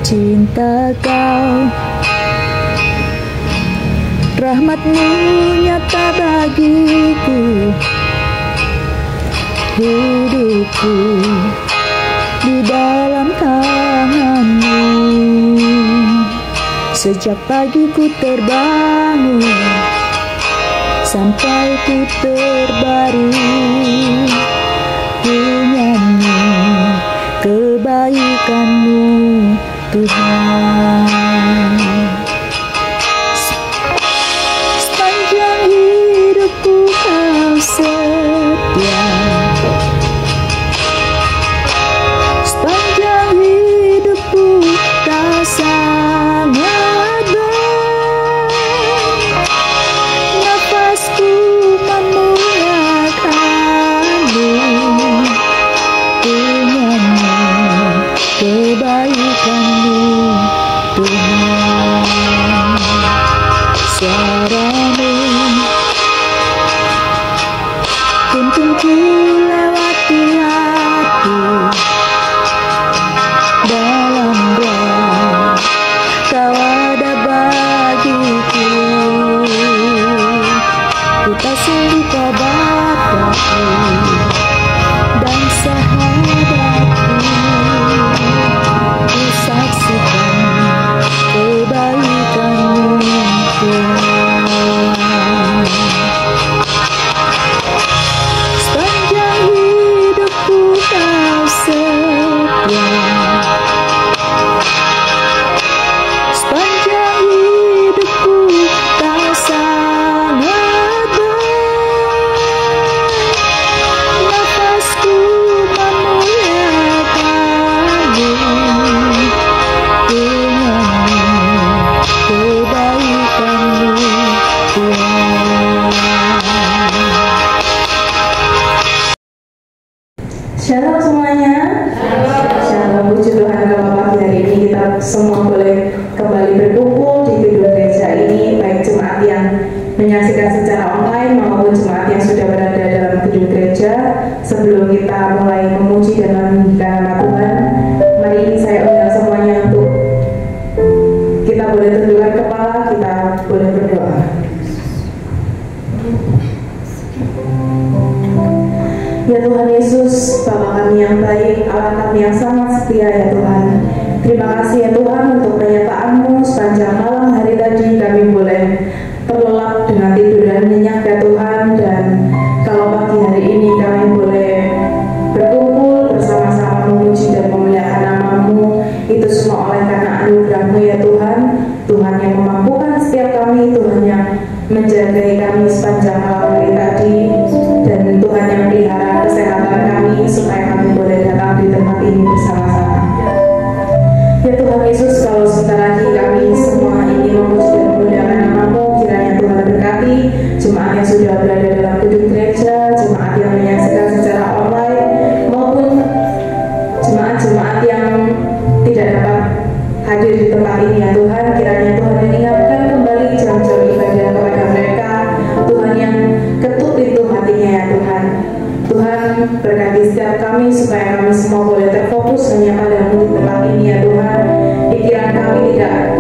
cinta Kau. Rahmat-Mu nyata bagiku, hidupku di dalam tangan-Mu. Sejak pagi ku terbangun sampai ku terbaring, ku nyanyi kebaikan-Mu Tuhan. Sepanjang hidupku Kau setia, sepanjang hidupku Kau sangat baik. Nafasku memuliakan-Mu, ku nyanyi kebaikan-Mu Tuhan. Suara-Mu tuntun ku lewati hati, dalam doa Kau ada bagiku. Ku tak sungguh Kau Bapakku dan sahabatku, ku saksikan kebaikan-Mu Tuhan. Sepanjang hidupku Kau setia, sepanjang hidupku Kau sangat baik. Nafasku memuliakan-Mu, ku nyanyi kebaikan-Mu Tuhan. Shalom semuanya. Shalom, puji Tuhan kalau pagi hari ini kita semua boleh kembali berkumpul di gedung gereja ini, baik jemaat yang menyaksikan secara online maupun jemaat yang sudah berada dalam gedung gereja. Sebelum kita mulai memuji dan meninggikan nama Tuhan, mari saya undang semuanya untuk kita boleh tundukkan kepala, kita boleh berdoa. Ya Tuhan Yesus, Bapa kami yang baik, Allah kami yang sangat setia ya Tuhan. Terima kasih ya Tuhan untuk penyertaan-Mu sepanjang malam hari tadi. Kami boleh terlelap dengan tidur dan nyenyak ya Tuhan. Dan kalau pagi hari ini kami boleh berkumpul bersama-sama memuji dan memuliakan nama-Mu, itu semua oleh karena anugerah-Mu ya Tuhan. Tuhan yang memampukan setiap kami, Tuhan yang menjaga kami sepanjang malam hari tadi, dan Tuhan yang pelihara kesehatan kami supaya kami boleh datang di tempat ini bersama-sama. Ya Tuhan Yesus, kalau sebentar lagi kami semua ingin memuji dan memuliakan nama-Mu, kiranya Tuhan berkati jemaat yang sudah berada dalam gedung gereja, jemaat yang menyaksikan secara online, maupun jemaat-jemaat yang tidak dapat hadir di tempat ini ya Tuhan. Kiranya Tuhan yang ingatkan kembali jam-jam ibadah kepada mereka, Tuhan yang ketuk pintu hatinya ya Tuhan. Tuhan berkati setiap kami supaya kami semua boleh terfokus hanya pada-Mu di tempat ini ya Tuhan. Pikiran kami tidak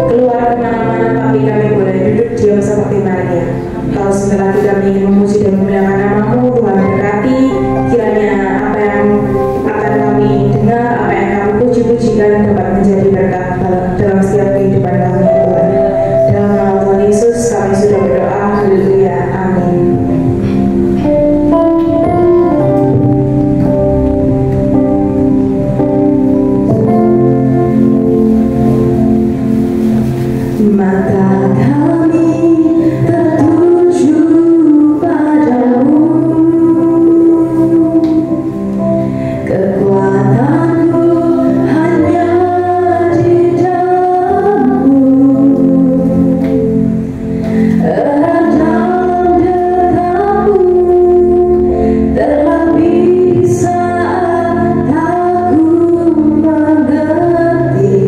keluar kemana-mana, tapi kami boleh duduk diam seperti Maria. Kalau sebentar lagi kami ingin memuji dan memuliakan nama-Mu, Tuhan berkati. Kiranya apa yang akan kami dengar, apa yang kami puji-pujikan dapat menjadi berkat dalam setiap kehidupan kami ya Tuhan. Dalam nama Tuhan Yesus kami sudah berdoa. Haleluya. Amin. Mata kami tertuju padamu, kekuatanmu hanya di dalam-Mu. Dalam dekatmu terlebih saat aku mengerti.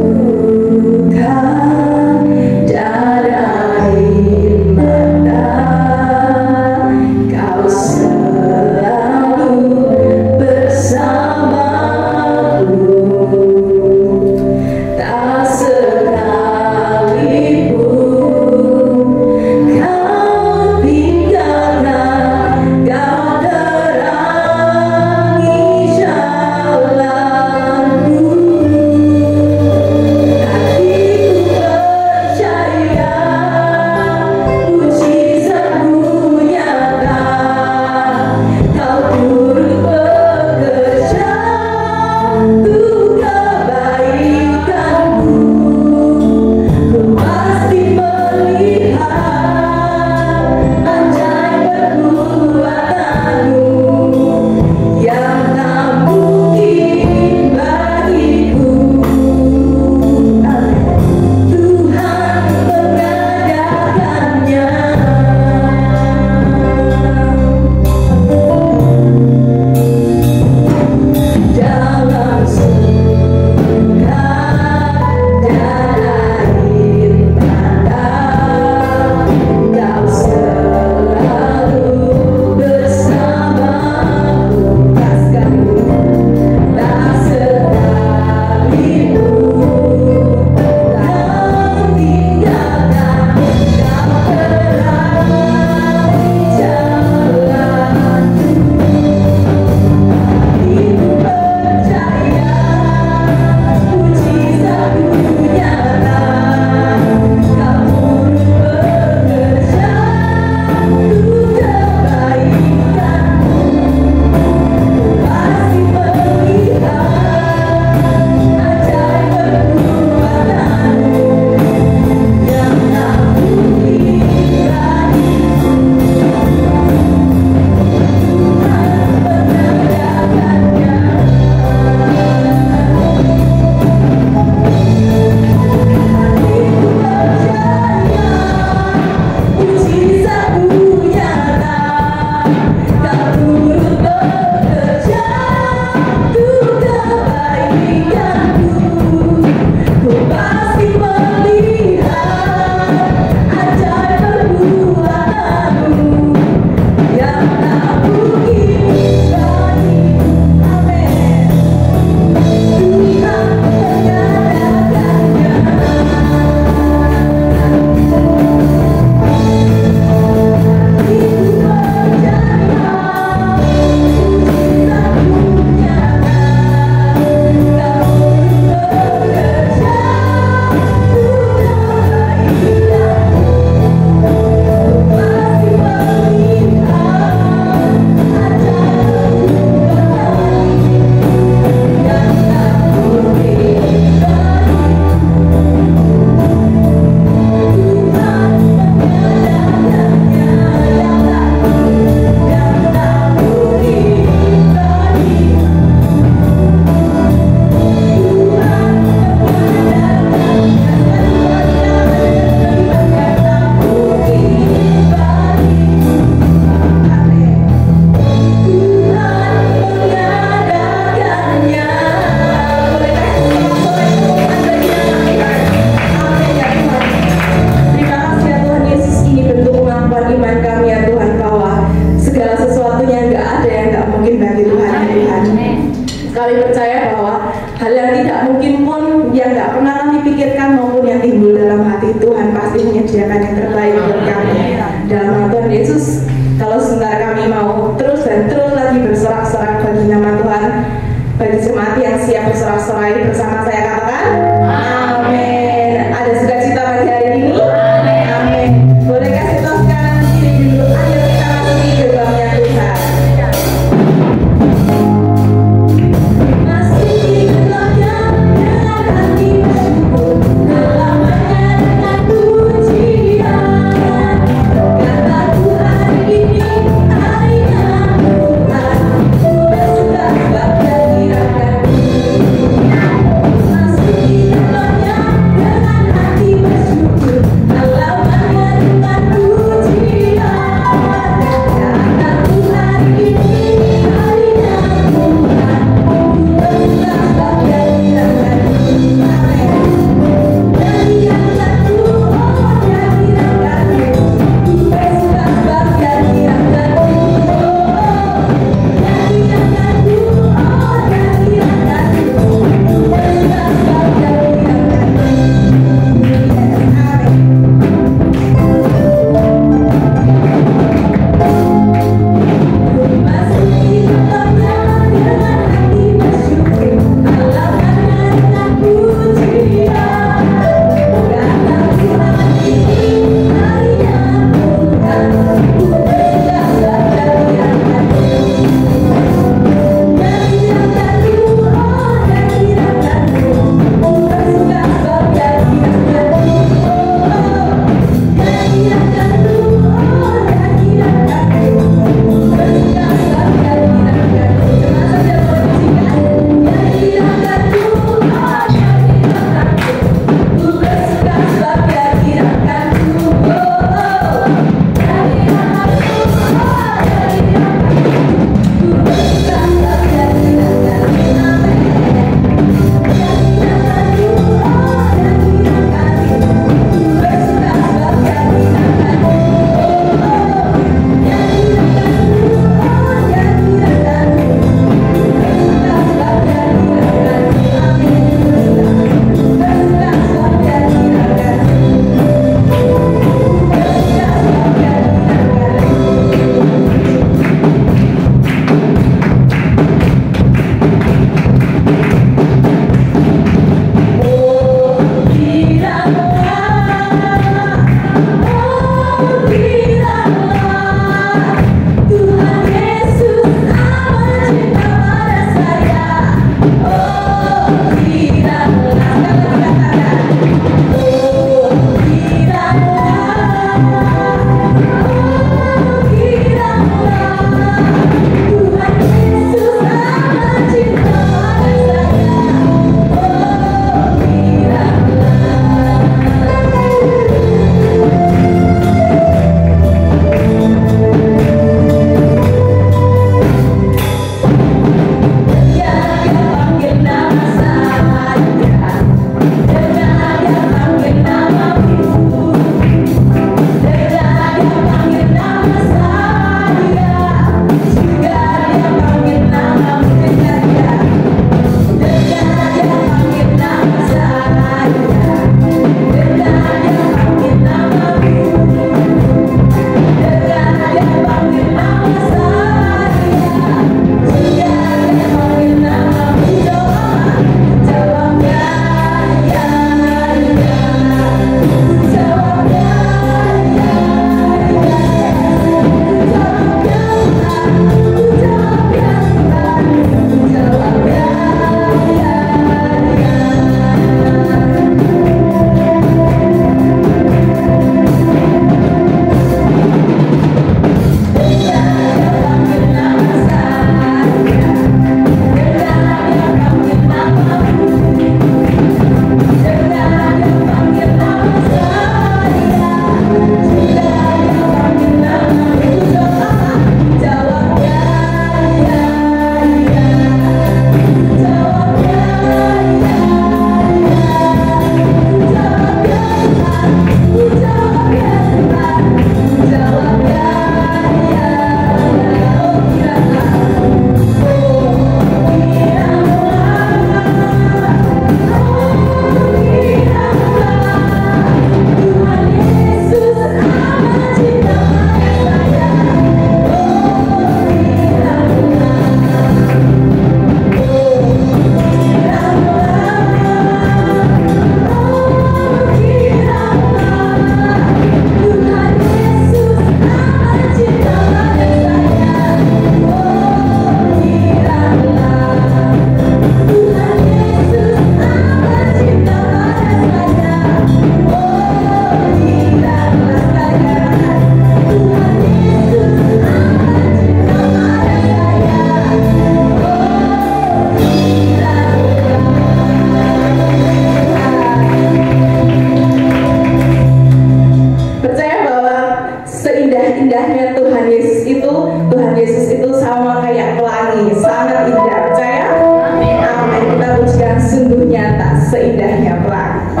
Yesus itu sama kayak pelangi, sangat indah. Percaya? Amin. Amin. Kita pujikan sungguh nyata, seindahnya pelangi.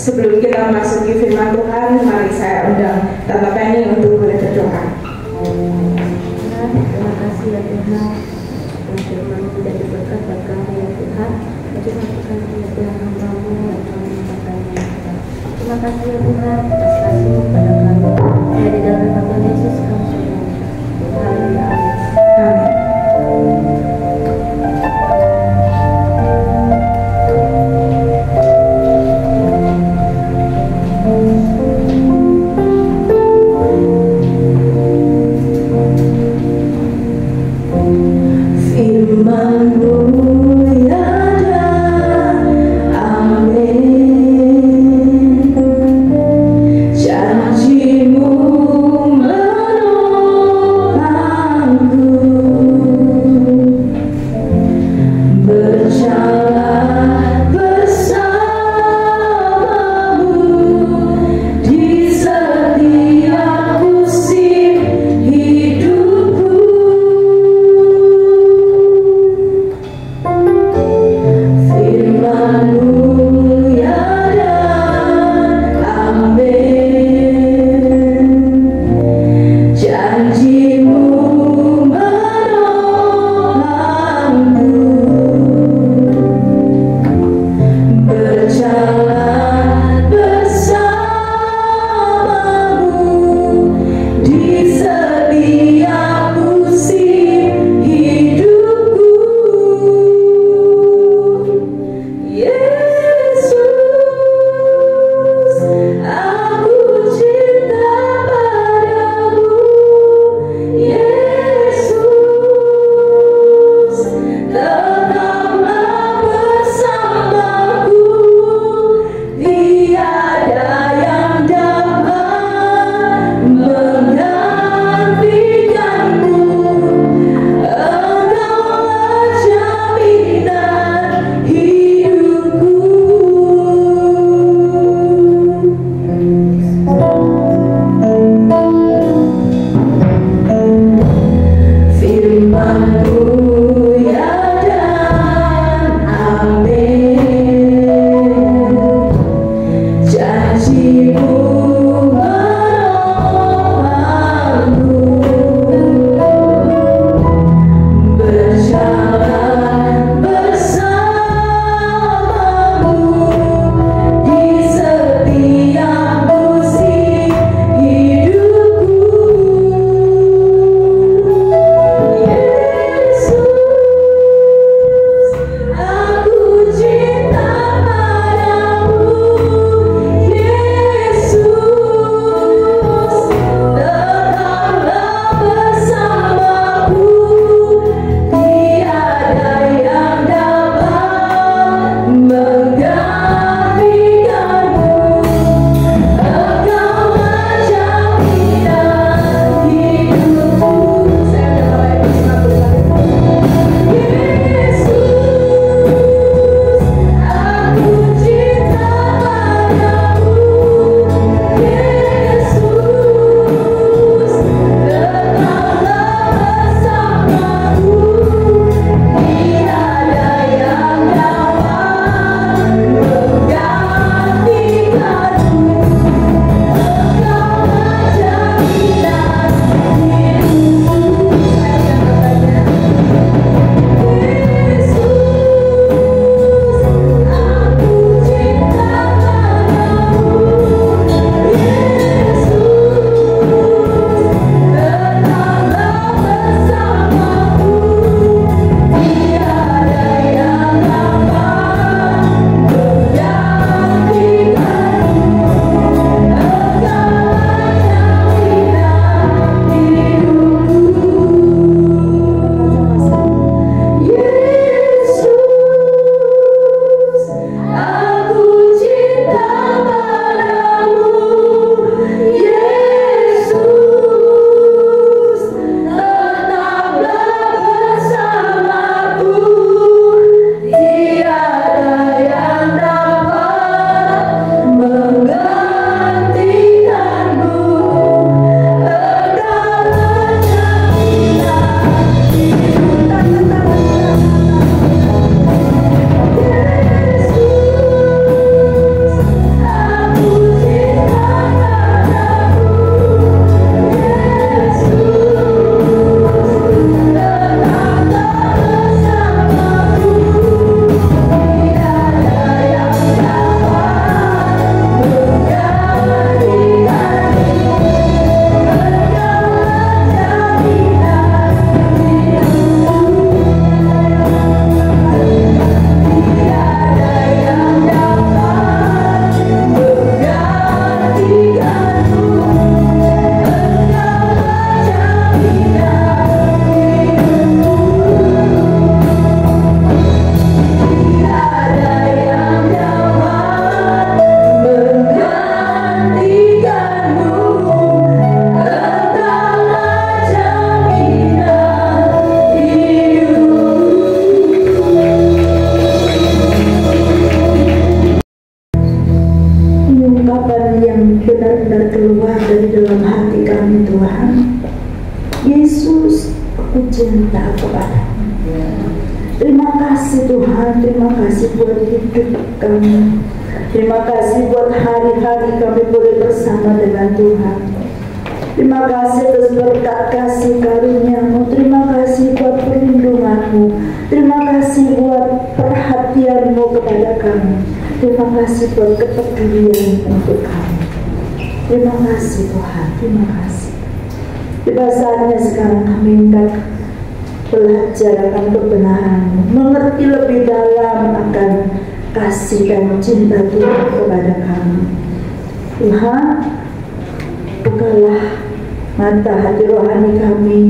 Sebelum kita memasuki firman Tuhan, mari saya undang Tante Penny untuk boleh berdoa. Terima kasih ya Tuhan, yang firman tidak diberkat buat kami ya Tuhan. Terima kasih ya Tuhan, hamba-Mu yang kami mengatakannya ya Tuhan. Terima kasih ya Tuhan atas kasih-Mu pada kami. Ya di dalam nama Tuhan Yesus kami sudah. Haleluya. Amin. Firman-Mu ya, amin. keluar dari dalam hati kami Tuhan. Yesus, aku cinta kepadamu. Terima kasih Tuhan, terima kasih buat hidup kami. Terima kasih buat hari-hari kami boleh bersama dengan Tuhan. Terima kasih atas berkat kasih karunia-Mu. Terima kasih buat perlindungan-Mu. Terima kasih buat perhatian-Mu kepada kami. Terima kasih buat kepedulian untuk kami. Terima kasih Tuhan, terima kasih. Tiba saatnya sekarang kami hendak belajar akan kebenaran-Mu, mengerti lebih dalam akan kasih dan cinta Tuhan kepada kami. Tuhan, bukalah mata hati rohani kami,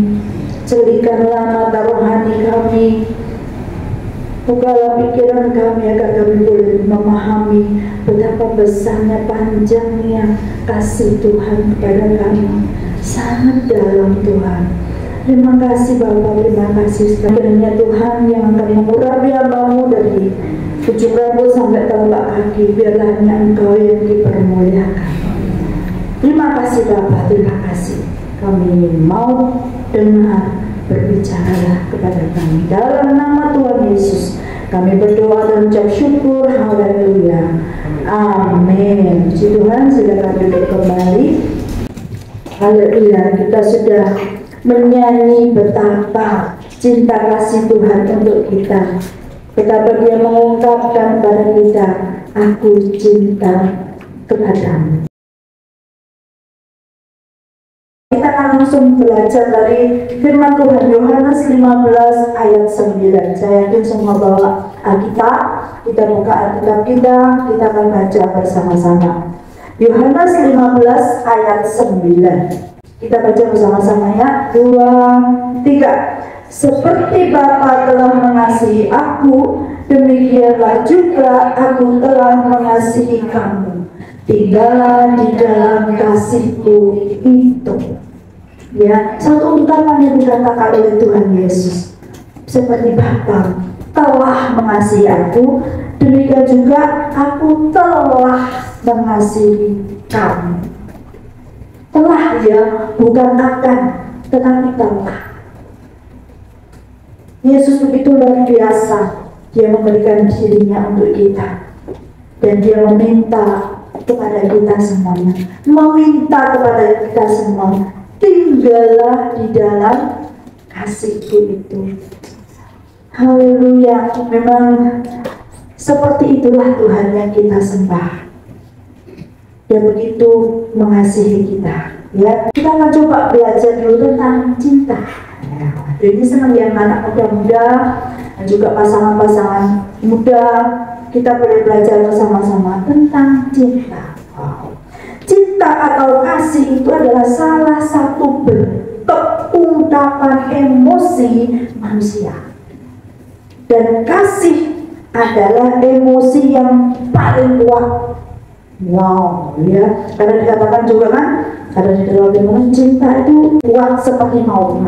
celikanlah mata rohani kami, bukalah pikiran kami agar kami boleh memahami betapa besarnya, panjangnya kasih Tuhan kepada kami. Sangat dalam Tuhan. Terima kasih Bapa, terima kasih sekalinya Tuhan yang akan mengurapi hamba-Mu dari ujung rambut sampai telapak kaki. Biarlah hanya Engkau yang dipermuliakan. Terima kasih Bapa, terima kasih. Kami mau dengar, berbicaralah kepada kami. Dalam nama Tuhan Yesus kami berdoa dan ucap syukur. Haleluya, amin. Puji Tuhan, silakan duduk kembali. Haleluya, kita sudah menyanyi betapa cinta kasih Tuhan untuk kita, betapa Dia mengungkapkan kepada kita, aku cinta kepadamu. Kita akan langsung belajar dari firman Tuhan Yohanes 15 ayat 9. Saya yakin semua bawa Alkitab, kita buka Alkitab kita akan baca bersama-sama. Yohanes 15 ayat 9. Kita baca bersama-sama ya. 2, 3. Seperti Bapa telah mengasihi aku, demikianlah juga aku telah mengasihi kamu. Tinggallah di dalam kasihku itu. Ya, satu ungkapan yang dikatakan oleh Tuhan Yesus. Seperti Bapa telah mengasihi aku, demikian juga aku telah mengasihi kamu. Telah, ya, bukan akan, tetapi telah. Yesus begitu luar biasa. Dia memberikan dirinya untuk kita, dan Dia meminta kepada kita semuanya, meminta kepada kita semua, tinggallah di dalam kasihku itu. Haleluya. Memang seperti itulah Tuhan yang kita sembah. Dia begitu mengasihi kita. Ya, kita akan coba belajar dulu tentang cinta. Ya, ini senang yang anak muda-muda dan juga pasangan-pasangan muda, kita boleh belajar bersama-sama tentang cinta. Wow. Cinta atau kasih itu adalah salah satu bentuk ungkapan emosi manusia. Dan kasih adalah emosi yang paling kuat. Wow, ya. Karena dikatakan juga kan, ada di dalam firman, cinta itu kuat seperti maut.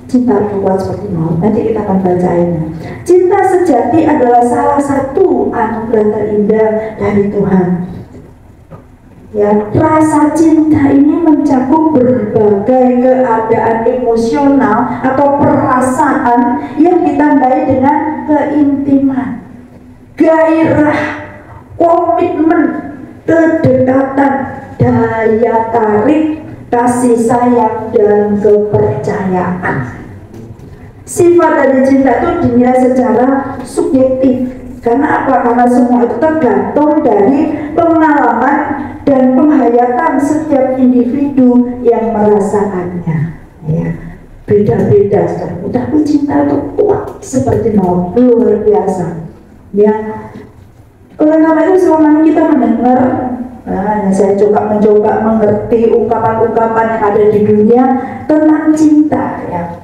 Cinta itu kuat seperti maut. Nanti kita akan bacainnya. Cinta sejati adalah salah satu anugerah terindah dari Tuhan. Ya, rasa cinta ini mencakup berbagai keadaan emosional atau perasaan yang ditandai dengan keintiman, gairah, komitmen, kedekatan, daya tarik, kasih sayang, dan kepercayaan. Sifat dari cinta itu dinilai secara subjektif. Karena apa? Karena semua itu tergantung dari pengalaman dan penghayatan setiap individu yang merasakannya. Ya, beda-beda. Tapi cinta itu kuat seperti maut, luar biasa. Ya, oleh karena itu selama ini kita mendengar, saya juga mencoba mengerti ungkapan-ungkapan yang ada di dunia tentang cinta. Ya,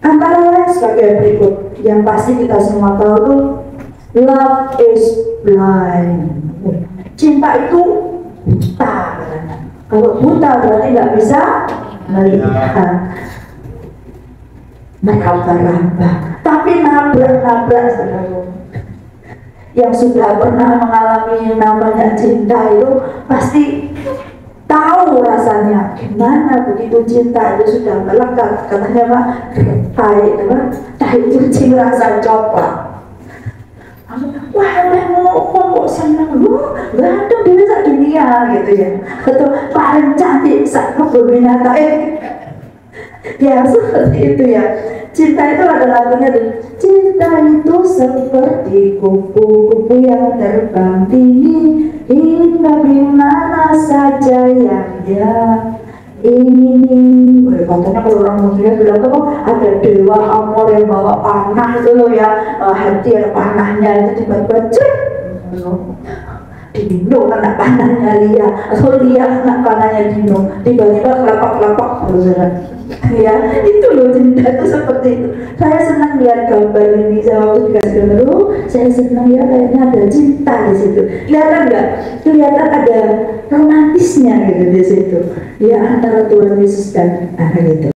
antara lain sebagai berikut. Yang pasti kita semua tahu tuh, love is blind. Cinta itu buta. Kalau buta berarti nggak bisa melihat. Meraba-raba, tapi nabrak-nabrak. Yang sudah pernah mengalami yang namanya cinta itu pasti tahu rasanya gimana begitu cinta itu sudah melekat, katanya Pak, tai kucing rasa coklat. Wah, kok senang lu, ganteng dia sak dunia gitu ya, atau paling cantik sak kebun binatang. Ya seperti itu ya. Cinta itu ada lagunya tuh. Cinta itu seperti kupu-kupu yang terbang tinggi hingga dimana saja yang dia ingini. Katanya kalau orang muslim bilang tuh ada dewa amor yang bawa panah itu loh ya, hati ada panahnya itu tiba-tiba cek Dino kena panahnya Lia, atau Lia kena panahnya Dino, tiba-tiba kelapak-kelapak ya, itu loh cinta itu seperti itu. Saya senang lihat gambar ini, saya waktu dikasih gambar, saya senang ya kayaknya ada cinta di situ. Kelihatan nggak? Kelihatan ada romantisnya gitu di situ. Ya antara Tuhan Yesus dan anak itu.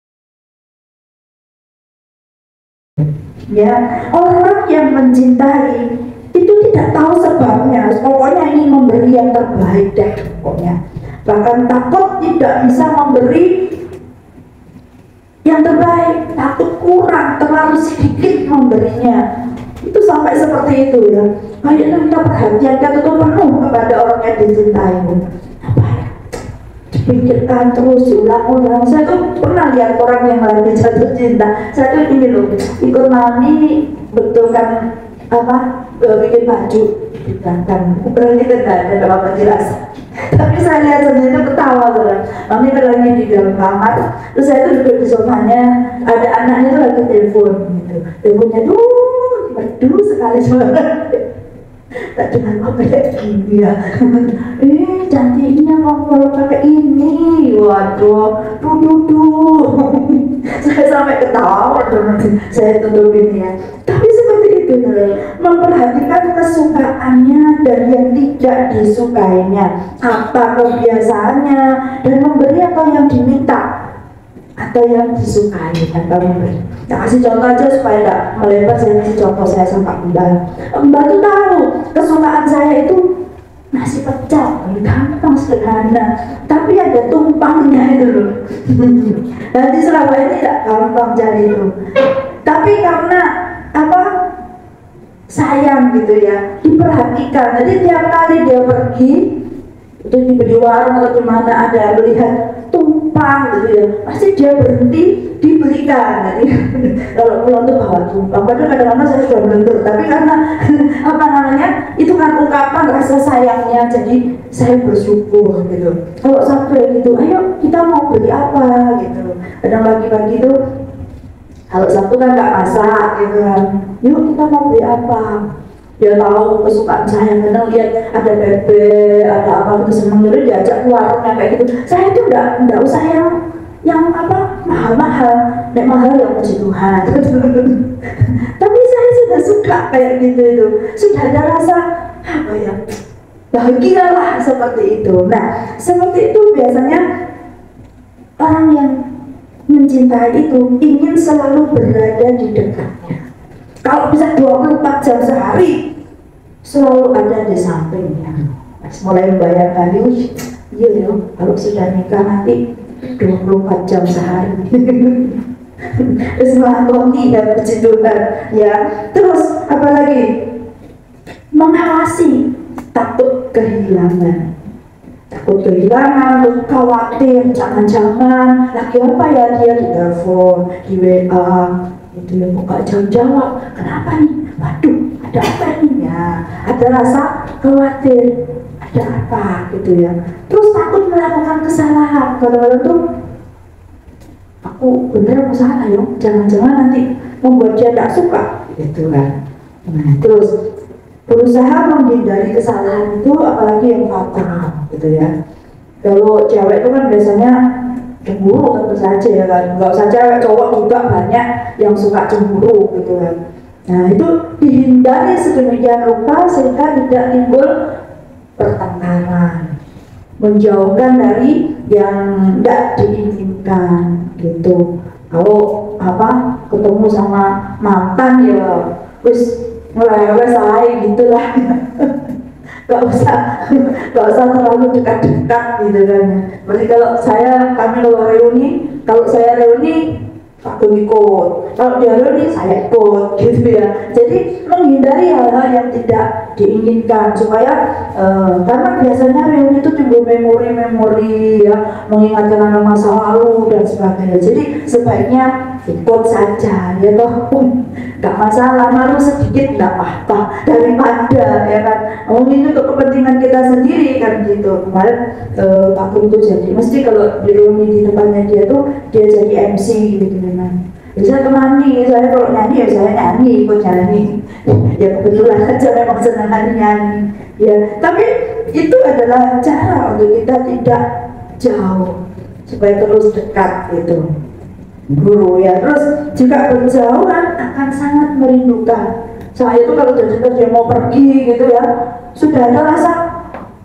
Ya, orang yang mencintai itu tidak tahu sebabnya, pokoknya ingin memberi yang terbaik deh pokoknya. Bahkan takut tidak bisa memberi yang terbaik, takut kurang, terlalu sedikit memberinya. Itu sampai seperti itu ya. Kayaknya kita perhatian kita tuh penuh kepada orang yang dicintai. Apa ya? Dipikirkan terus, diulang-ulang. Saya tuh pernah lihat orang yang lagi jatuh cinta. Saya tuh ini loh, ikut mami betulkan bikin baju di belakang. Berarti tidak ada apa jelas. Tapi saya lihat sendiri itu ketawa saudara. Mami lagi di dalam kamar, terus saya tuh duduk di sofanya, ada anaknya tuh lagi telepon gitu. Teleponnya tuh merdu sekali suara. Tak dengar apa kayak gini ya. Cantiknya kamu kalau pakai ini. Waduh, tuh. Saya sampai ketawa, saya tutupin ya. Tapi seperti itu, memperhatikan kesukaannya dan yang tidak disukainya, apa kebiasaannya, dan memberi apa yang diminta atau yang disukai tanpa memberi. Nah, kasih contoh aja supaya tidak melebar. Saya kasih contoh saya sama Mbak. Mbak tuh tahu kesukaan saya itu nasi pecel, gampang sederhana, tapi ada tumpangnya itu loh. Dan di Surabaya ini tidak gampang cari itu. Tapi karena sayang gitu ya, diperhatikan. Jadi tiap kali dia pergi itu di warung atau di mana ada melihat tumpang gitu ya, pasti dia berhenti dibelikan. Nanti kalau pulang tuh bawa tumpang. Padahal kadang-kadang saya sudah belum, tapi karena itu kan ungkapan rasa sayangnya, jadi saya bersyukur gitu. Kalau sampai gitu, ayo kita mau beli apa gitu. Kadang pagi-pagi itu kalau Sabtu kan nggak masak gitu kan, yuk kita mau beli apa. Dia tahu kesukaan saya, kadang lihat ada bebek, ada apa gitu, seneng jadi diajak ke warungnya kayak gitu. Saya tuh nggak usah yang mahal-mahal, nek mahal yang puji Tuhan. Tapi saya sudah suka kayak gitu itu, sudah ada rasa bahagia lah seperti itu. Nah seperti itu biasanya orang yang mencintai itu ingin selalu berada di dekatnya. Kalau bisa 24 jam sehari selalu ada di sampingnya. Mulai membayangkan, iya kalau sudah nikah nanti 24 jam sehari. Terus melakoni dan puji Tuhan ya. Terus apalagi mengawasi, takut kehilangan. Takut kehilangan, khawatir, jangan-jangan lagi apa ya dia di telepon, di WA, itu yang buka jawab, kenapa nih? Waduh, ada apa nih ya? Ada rasa khawatir, ada apa gitu ya. Terus takut melakukan kesalahan. Kadang-kadang tuh aku bener mau salah ya, jangan-jangan nanti membuat dia tak suka gitu kan. Nah, terus berusaha menghindari kesalahan itu, apalagi yang fatal gitu ya. Kalau cewek itu kan biasanya cemburu tentu saja ya kan, nggak usah cewek, cowok juga banyak yang suka cemburu gitu kan. Nah itu dihindari sedemikian rupa sehingga tidak timbul pertengkaran, menjauhkan dari yang tidak diinginkan gitu. Kalau ketemu sama mantan ya wis melewes aja gitulah. nggak usah terlalu dekat-dekat gitu kan. Berarti kami kalau saya reuni aku ikut, kalau dia reuni saya ikut gitu ya. Jadi menghindari hal-hal yang tidak diinginkan supaya karena biasanya reuni itu timbul memori-memori ya, mengingatkan anak masa lalu dan sebagainya. Jadi sebaiknya ikut saja ya toh, nggak masalah, malu sedikit nggak apa-apa daripada ya kan. Itu untuk kepentingan kita sendiri kan gitu. Kemarin Pak Kum tuh jadi mesti kalau di reuni di depannya dia jadi MC gitu kan. Bisa temani, saya kalau nyanyi ya saya nyanyi, ikut nyanyi. Ya kebetulan aja memang senang nyanyi. Ya, tapi itu adalah cara untuk kita tidak jauh supaya terus dekat gitu. Guru ya, terus jika berjauhan akan sangat merindukan. Saya itu kalau dia mau pergi gitu ya, sudah ada rasa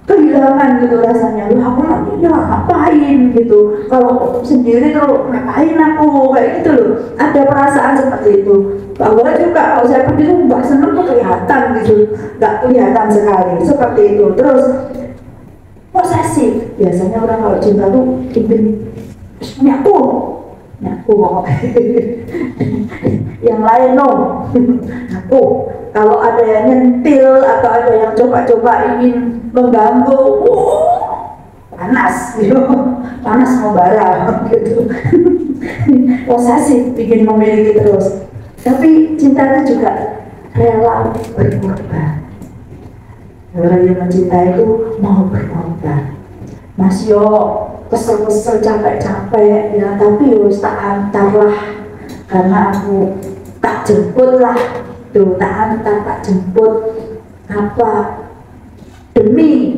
kehilangan gitu rasanya. Aku nanti ngapain gitu, kalau sendiri terus ngapain aku kayak gitu loh. Ada perasaan seperti itu. Bahwa juga kalau saya pergi itu nggak seneng tuh kelihatan gitu, nggak kelihatan sekali seperti itu. Terus posesif, biasanya orang kalau cinta tuh ingin nyaku yang lain aku kalau ada yang nyentil atau ada yang coba-coba ingin mengganggu panas gitu, panas membara gitu. Posesif, bikin memiliki terus. Tapi cinta itu juga rela berkorban. Orang yang mencintai itu mau berkorban. Mas yo kesel-kesel, capek-capek ya, tapi harus tak antar lah, karena aku tak jemput lah tuh, tak antar, tak jemput apa demi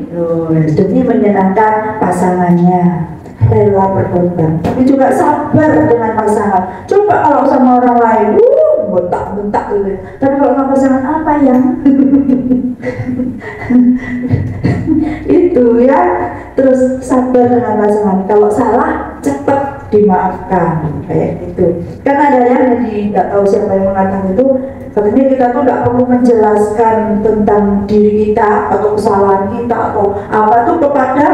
menyenangkan pasangannya, rela berkorban, tapi juga sabar dengan pasangan. Coba kalau sama orang lain bentak-bentak gitu, tapi kalau sama pasangan apa yang itu ya. Terus sabar dengan pasangan, kalau salah cepat dimaafkan kayak gitu. Kan ada yang nggak tahu siapa yang mengatakan itu, katanya kita tuh nggak perlu menjelaskan tentang diri kita atau kesalahan kita atau apa tuh kepada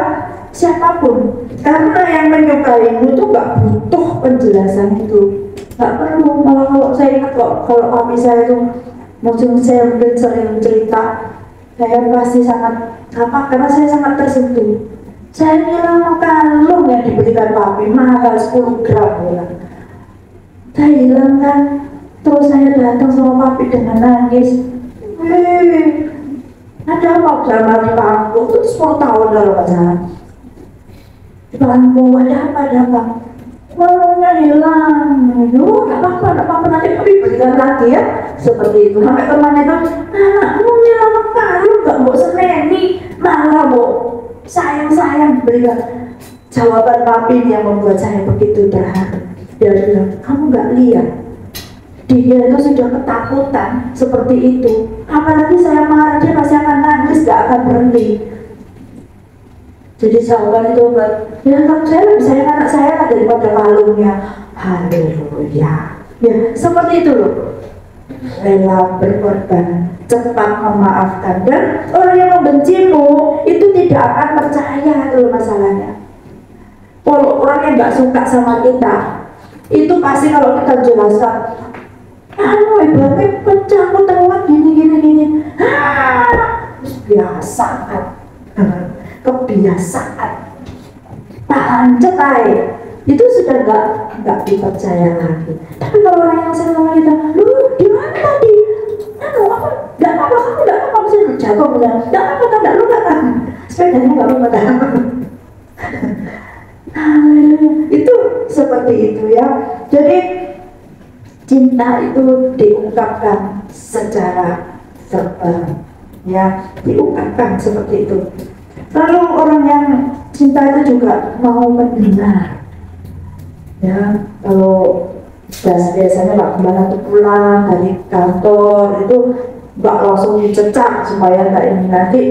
siapapun, karena yang menyukaimu tuh nggak butuh penjelasan itu, nggak perlu. Malah kalau saya ingat kalau papi saya itu mungkin saya mungkin sering cerita, saya pasti sangat karena saya sangat tersentuh. Saya bilang kalung yang diberikan papi mahal 10 gram ya. Saya hilang kan, terus saya datang sama papi dengan nangis. Ada apa sama di bangku? Itu 10 tahun lalu pasangan. Di bangku ada apa? Kalungnya hilang. Gak apa-apa, nanti papi berikan lagi ya. Seperti itu. Sampai temannya tuh, anakmu hilang kalung gak mau seneni, malah mau sayang berikan. Jawaban papi yang membuat saya begitu terharu. Dia bilang, kamu gak lihat dia itu sudah ketakutan seperti itu, apalagi saya marah dia pasti akan nangis, gak akan berhenti. Jadi jawaban itu ya kan, saya lebih sayang anak saya daripada kalungnya. Haleluya ya, seperti itu loh, rela berkorban, cepat memaafkan. Dan orang yang membencimu itu tidak akan percaya itu masalahnya. Kalau orang yang nggak suka sama kita itu pasti kalau kita jelaskan, ibaratnya pecah telat gini kebiasaan pancet itu sudah nggak dipercaya lagi. Tapi kalau orang yang sering sama kita, lu gimana tadi? Apa? Nggak apa-apa, kamu nggak apa-apa, mesti jatuh bilang, nggak apa-apa, nggak luka kan? Sepedanya nggak apa-apa. Itu seperti itu ya. Jadi cinta itu diungkapkan secara verbal, ya, diungkapkan seperti itu. Lalu orang yang cinta itu juga mau mendengar, ya. Kalau biasanya Mbak Gembala tuh pulang dari kantor itu Mbak langsung dicecak supaya nggak ini nanti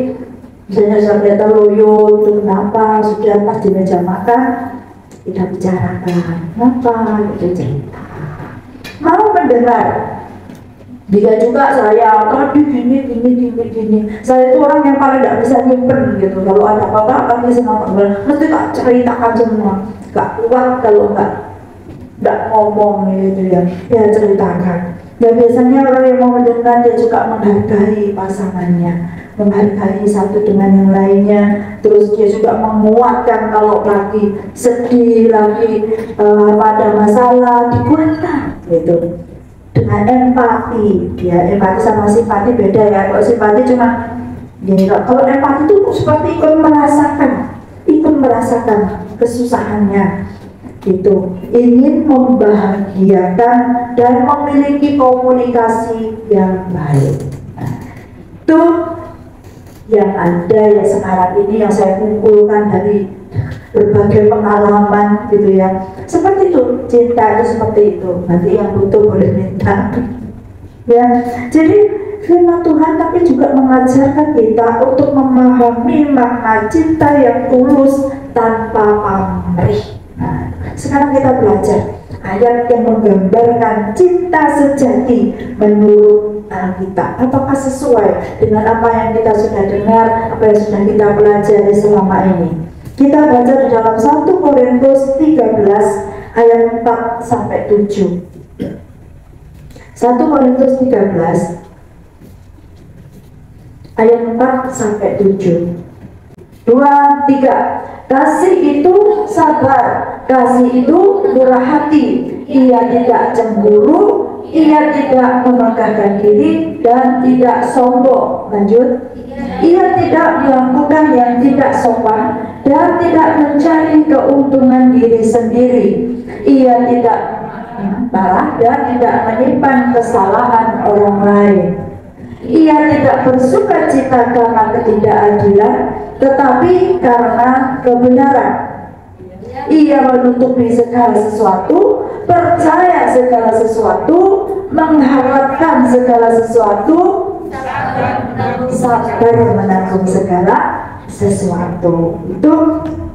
misalnya sampai terloyo itu kenapa, sudah pas di meja makan tidak bicarakan kenapa, itu cerita. Mau mendengar Dia juga saya tadi gini. Saya itu orang yang paling tidak bisa nyimpen gitu. Kalau ada apa-apa kami sama Pak mesti tak ceritakan semua. Gak kuat kalau nggak ngomong gitu ya. Ya ceritakan. Dan biasanya orang yang mau mendengar dia juga menghargai pasangannya, menghargai satu dengan yang lainnya. Terus dia juga menguatkan kalau lagi sedih, lagi ada masalah, dikuatkan gitu. Dengan empati, dia empati sama simpati beda ya. Kalau simpati cuma gini, kalau empati itu seperti ikut merasakan kesusahannya, gitu. Ingin membahagiakan dan memiliki komunikasi yang baik. Itu yang ada ya sekarang ini yang saya kumpulkan dari berbagai pengalaman gitu ya. Seperti itu, cinta itu seperti itu. Nanti yang butuh boleh minta. Ya, jadi firman Tuhan tapi juga mengajarkan kita untuk memahami makna cinta yang tulus tanpa pamrih. Nah, sekarang kita belajar ayat yang menggambarkan cinta sejati menurut Alkitab. Apakah sesuai dengan apa yang kita sudah dengar, apa yang sudah kita pelajari selama ini? Kita baca di dalam 1 Korintus 13 ayat 4 sampai 7. 1 Korintus 13 ayat 4 sampai 7. 2, 3. Kasih itu sabar, kasih itu murah hati, ia tidak cemburu, ia tidak memegahkan diri dan tidak sombong. Lanjut. Ia tidak melakukan yang tidak sopan dan tidak mencari keuntungan diri sendiri. Ia tidak marah dan tidak menyimpan kesalahan orang lain. Ia tidak bersuka cita karena ketidakadilan, tetapi karena kebenaran. Ia menutupi segala sesuatu, percaya segala sesuatu, mengharapkan segala sesuatu, sabar menanggung segala sesuatu. Itu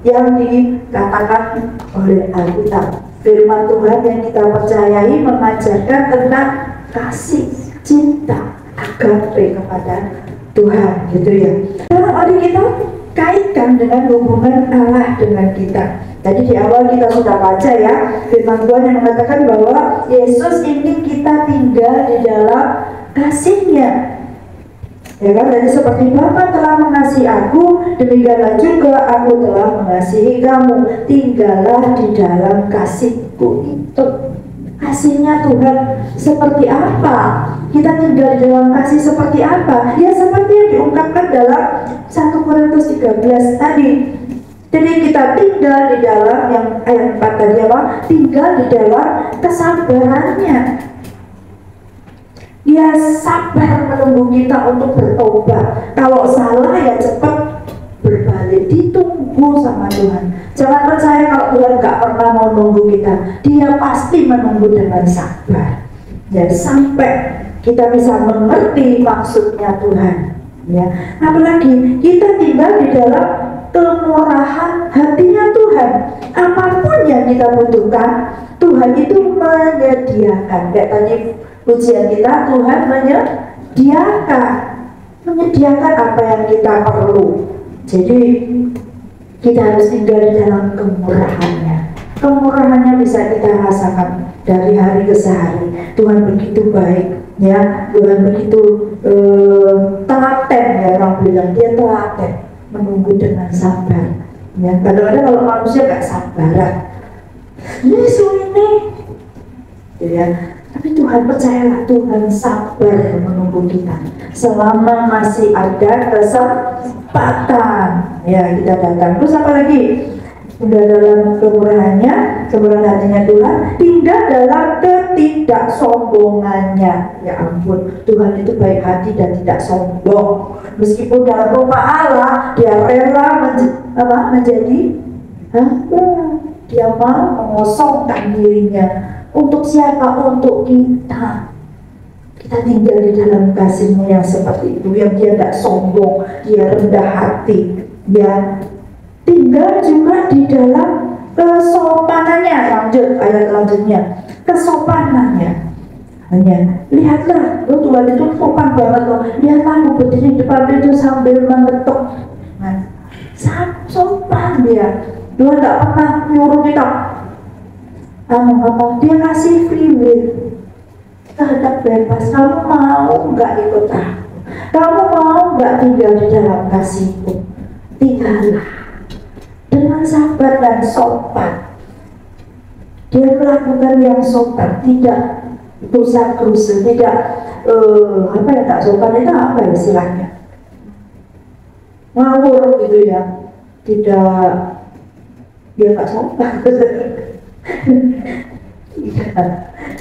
yang dikatakan oleh Alkitab. Firman Tuhan yang kita percayai mengajarkan tentang kasih, cinta, agape kepada Tuhan, gitu ya. Dalam hari kita kaitkan dengan hubungan Allah dengan kita. Tadi di awal kita sudah baca ya, firman Tuhan yang mengatakan bahwa Yesus ingin kita tinggal di dalam kasih-Nya. Ya kan, jadi seperti Bapa telah mengasihi aku, demikianlah juga aku telah mengasihi kamu. Tinggallah di dalam kasihku itu. Kasihnya Tuhan seperti apa? Kita tinggal di dalam kasih seperti apa? Ya seperti yang diungkapkan dalam 1 Korintus 13 tadi. Jadi kita tinggal di dalam yang ayat 4 tadi apa? Tinggal di dalam kesabarannya. Dia sabar menunggu kita untuk bertobat. Kalau salah ya cepat berbalik, ditunggu sama Tuhan. Jangan percaya kalau Tuhan gak pernah mau nunggu kita. Dia pasti menunggu dengan sabar. Ya sampai kita bisa mengerti maksudnya Tuhan. Ya, apalagi kita tinggal di dalam kemurahan hatinya Tuhan. Apapun yang kita butuhkan, Tuhan itu menyediakan. Kayak tadi ujian kita, Tuhan menyediakan apa yang kita perlu. Jadi kita harus tinggal di dalam kemurahannya. Kemurahannya bisa kita rasakan dari hari ke hari. Tuhan begitu baik, ya. Tuhan begitu telaten, ya, orang bilang dia telaten, menunggu dengan sabar. Ya, kadang-kadang kalau manusia gak sabaran, ini, ya. Tapi Tuhan, percayalah, Tuhan sabar menunggu kita selama masih ada kesempatan. Ya, kita datang. Terus apa lagi? Tinggal dalam kemurahannya, kemurahan hatinya Tuhan, tinggal dalam ketidaksombongannya. Ya ampun, Tuhan itu baik hati dan tidak sombong. Meskipun dalam rumah Allah, dia rela menjadi dia mau mengosongkan dirinya. Untuk siapa? Untuk kita. Kita tinggal di dalam kasih-Nya yang seperti itu, yang dia tidak sombong, dia rendah hati, dia tinggal juga di dalam kesopanannya. Lanjut ayat selanjutnya, kesopanannya. Hanya lihatlah, Tuhan itu sopan banget loh. Lihatlah aku berdiri di depan itu sambil mengetuk. Nah, sangat sopan dia. Tuhan nggak pernah nyuruh kita. Dia kasih free will. Kita bebas. Kamu mau nggak ikut aku? Kamu mau nggak tinggal di dalam kasihku? Tinggallah dengan sabar dan sopan. Dia melakukan yang sopan, tidak rusak-rusak, tidak apa ya, tak sopan itu apa istilahnya, ngawur gitu ya, tidak, dia tak sopan.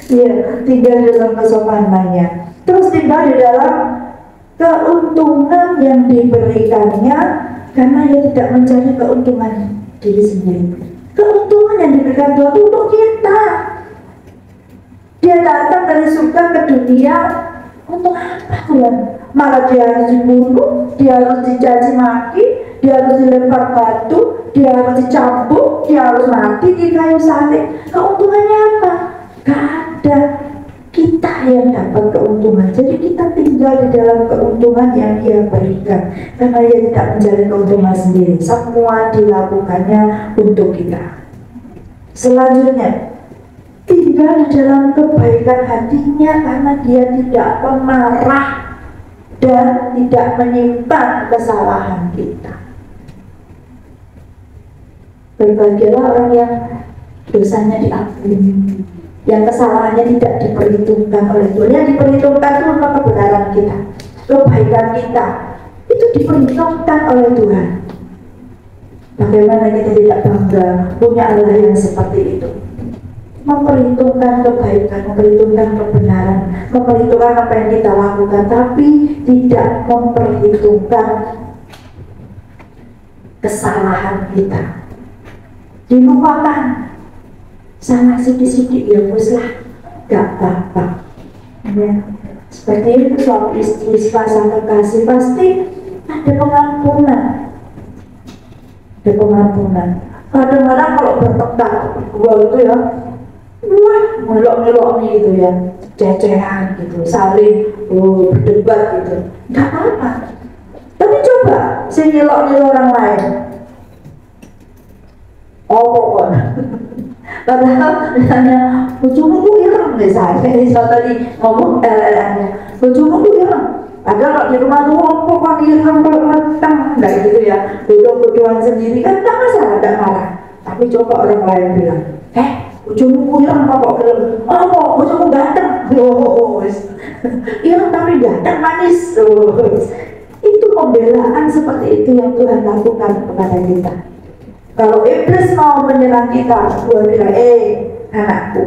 Ya, tinggal dalam kesopanannya, terus tinggal di dalam keuntungan yang diberikannya, karena dia tidak mencari keuntungan diri sendiri. Keuntungan yang diberikan Tuhan itu untuk kita. Dia datang dari surga ke dunia untuk apa Tuhan? Malah dia harus dibunuh, dia harus dicaci maki, dia harus dilempar batu, dia harus dicambuk, dia harus mati di kayu salib. Keuntungannya apa? Gak ada. Kita yang dapat keuntungan. Jadi kita tinggal di dalam keuntungan yang dia berikan, karena dia tidak mencari keuntungan sendiri. Semua dilakukannya untuk kita. Selanjutnya, tinggal di dalam kebaikan hatinya, karena dia tidak pemarah dan tidak menyimpan kesalahan kita. Berbahagialah orang yang dosanya diampuni, yang kesalahannya tidak diperhitungkan oleh Tuhan. Yang diperhitungkan itu apa? Kebenaran kita, kebaikan kita, itu diperhitungkan oleh Tuhan. Bagaimana kita tidak bangga punya Allah yang seperti itu, memperhitungkan kebaikan, memperhitungkan kebenaran, memperhitungkan apa yang kita lakukan, tapi tidak memperhitungkan kesalahan kita. Dilupakan, salah sedikit-sedikit ya wis lah, gak apa-apa. Ya, seperti itu suami istri sepasang kekasih pasti ada pengampunan. Ada pengampunan. Kadang-kadang kalau bertengkar dua itu ya, wah melok-melok gitu ya, cecehan gitu, saling berdebat gitu, gak apa-apa. Tapi coba saya nyelok-nyelok orang lain, oh padahal misalnya bojomu ku ireng misalnya, tadi ngomong bojomu ku ireng, padahal kalau di rumah tuh apa kan ireng kalau matang, enggak gitu ya, bodoh-bodohan sendiri kan tidak masalah, tidak marah. Tapi coba orang lain bilang, bojomu ku ireng apa kok ireng, oh bojomu ganteng, ireng tapi ganteng manis. Itu pembelaan seperti itu yang Tuhan lakukan kepada kita. Kalau iblis mau menyerang kita, Tuhan bilang, anakku,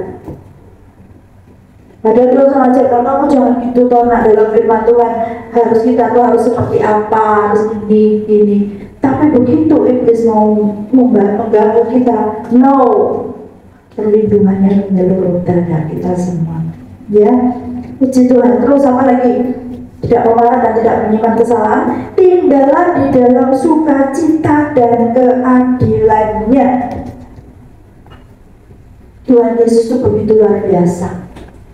padahal Tuhan mengajarkan kamu jangan gitu toh, nak, dalam firman Tuhan harus kita tuh harus seperti apa, harus ini. Tapi begitu iblis mau mengganggu kita, no, perlindungannya menyeluruh terhadap kita semua. Ya, puji Tuhan. Terus apa lagi? Tidak memarah dan tidak menyimpan kesalahan, tinggallah di dalam sukacita dan keadilannya. Tuhan Yesus itu begitu luar biasa.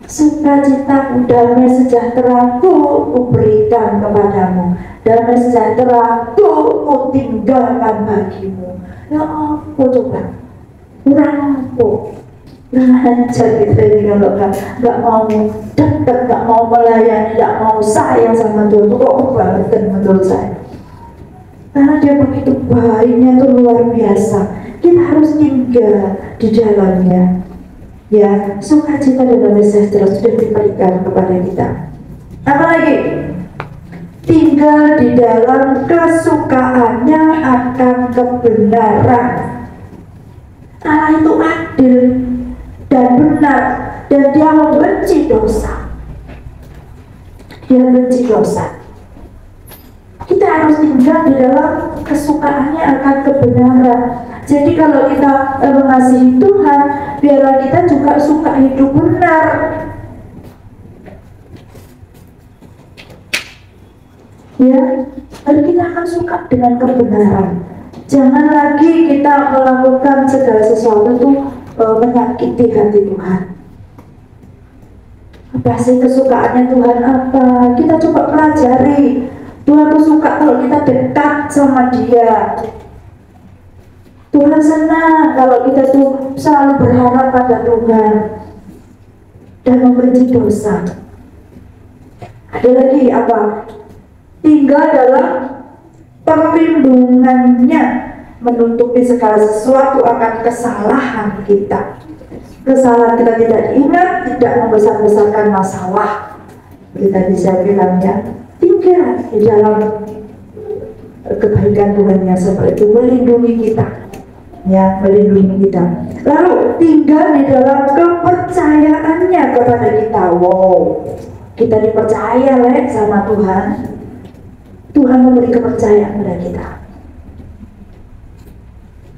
Sukacita, damai sejahtera ku berikan kepadamu, damai sejahtera ku tinggalkan bagimu. Ya apa coba? Kurang apa? Ngajar kita ini kalau nggak mau dekat, nggak mau melayani, nggak mau sayang sama Tuhan, itu kok banget menurut saya. Karena dia begitu baiknya, itu luar biasa. Kita harus tinggal di dalamnya. Ya, sukacita dan damai sejahtera sudah diberikan kepada kita. Apalagi tinggal di dalam kesukaannya akan kebenaran. Allah itu adil dan benar, dan dia membenci dosa. Dia benci dosa. Kita harus tinggal di dalam kesukaannya akan kebenaran. Jadi kalau kita mengasihi Tuhan, biarlah kita juga suka hidup benar. Ya, lalu kita akan suka dengan kebenaran. Jangan lagi kita melakukan segala sesuatu itu menyakiti hati Tuhan. Apa sih kesukaannya Tuhan apa? Kita coba pelajari. Tuhan tuh suka kalau kita dekat sama Dia. Tuhan senang kalau kita tuh selalu berharap pada Tuhan dan membenci dosa. Ada lagi apa? Tinggal dalam perlindungannya, menutupi segala sesuatu akan kesalahan kita. Kesalahan kita tidak diingat, tidak membesar-besarkan masalah. Kita bisa bilang ya, tinggal di dalam kebaikan Tuhan yang seperti itu, melindungi kita, ya, melindungi kita. Lalu tinggal di dalam kepercayaannya kepada kita. Wow, kita dipercaya sama Tuhan. Tuhan memberi kepercayaan pada kita.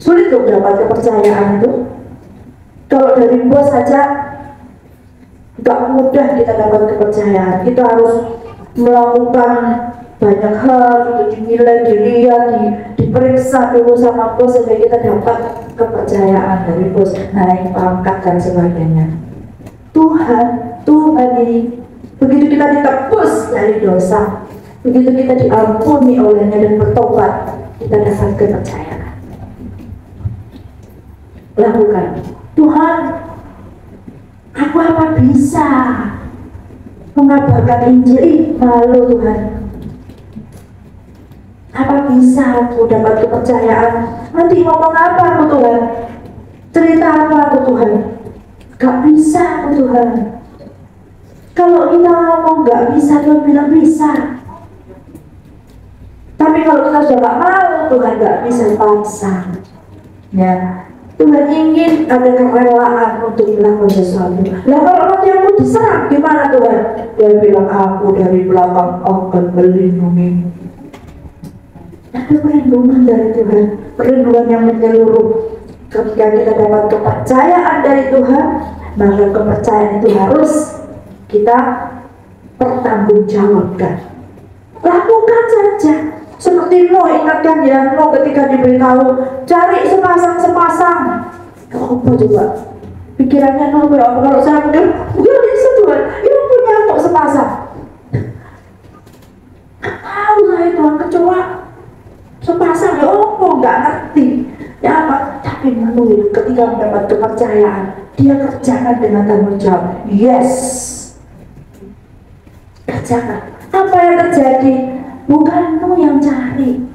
Sulit untuk dapat kepercayaan itu. Kalau dari bos saja gak mudah kita dapat kepercayaan. Kita harus melakukan banyak hal, dinilai, dilihat, diperiksa dulu sama bos sehingga kita dapat kepercayaan dari bos, naik pangkat dan sebagainya. Tuhan ini begitu kita ditebus dari dosa, begitu kita diampuni olehnya dan bertobat, kita dapat kepercayaan. Lakukan. Tuhan, aku apa bisa mengabarkan Injil? Malu Tuhan. Apa bisa aku dapat kepercayaan? Nanti ngomong apa aku Tuhan? Cerita apa aku Tuhan? Gak bisa aku Tuhan. Kalau kita ngomong gak bisa, Tuhan bilang bisa. Tapi kalau kita sudah gak mau, Tuhan gak bisa paksa. Ya, Tuhan ingin ada kerelaan untuk melakukan sesuatu. Lah kalau nanti aku diserang, gimana Tuhan? Dia bilang, aku dari belakang akan melindungimu. Ada perlindungan dari Tuhan, perlindungan yang menyeluruh. Ketika kita dapat kepercayaan dari Tuhan, maka kepercayaan itu harus kita pertanggungjawabkan. Lakukan saja. Seperti Nuh, ingatkan ya, Nuh ketika diberitahu cari sepasang. Apa coba? Pikirannya Nuh berapa? Kalau saya udah bisa Tuhan, ini punya untuk sepasang. Tahu saya Tuhan, kecoa sepasang ya, nggak ngerti. Ya apa? Tapi Nuh ketika mendapat kepercayaan, dia kerjakan dengan tanggung jawab. Yes, kerjakan. Apa yang terjadi? Bukan Nuh yang cari,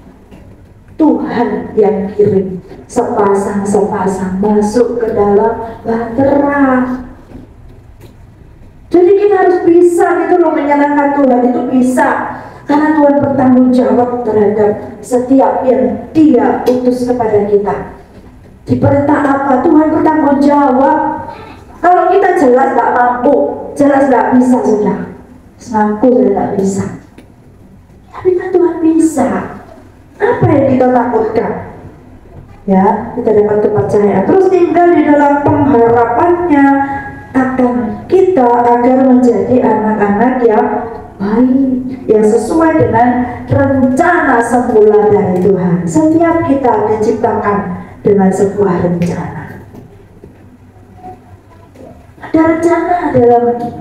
Tuhan yang kirim sepasang-sepasang masuk ke dalam bahtera. Jadi kita harus bisa gitu loh menyenangkan Tuhan, itu bisa. Karena Tuhan bertanggung jawab terhadap setiap yang Dia utus kepada kita. Diperintah apa? Tuhan bertanggung jawab. Kalau kita jelas gak mampu, jelas gak bisa sudah, ngaku sudah gak bisa. Tapi kan Tuhan bisa. Apa yang kita takutkan? Ya, kita dapat kepercayaan. Terus tinggal di dalam pengharapannya akan kita agar menjadi anak-anak yang baik, yang sesuai dengan rencana semula dari Tuhan. Setiap kita diciptakan dengan sebuah rencana. Ada rencana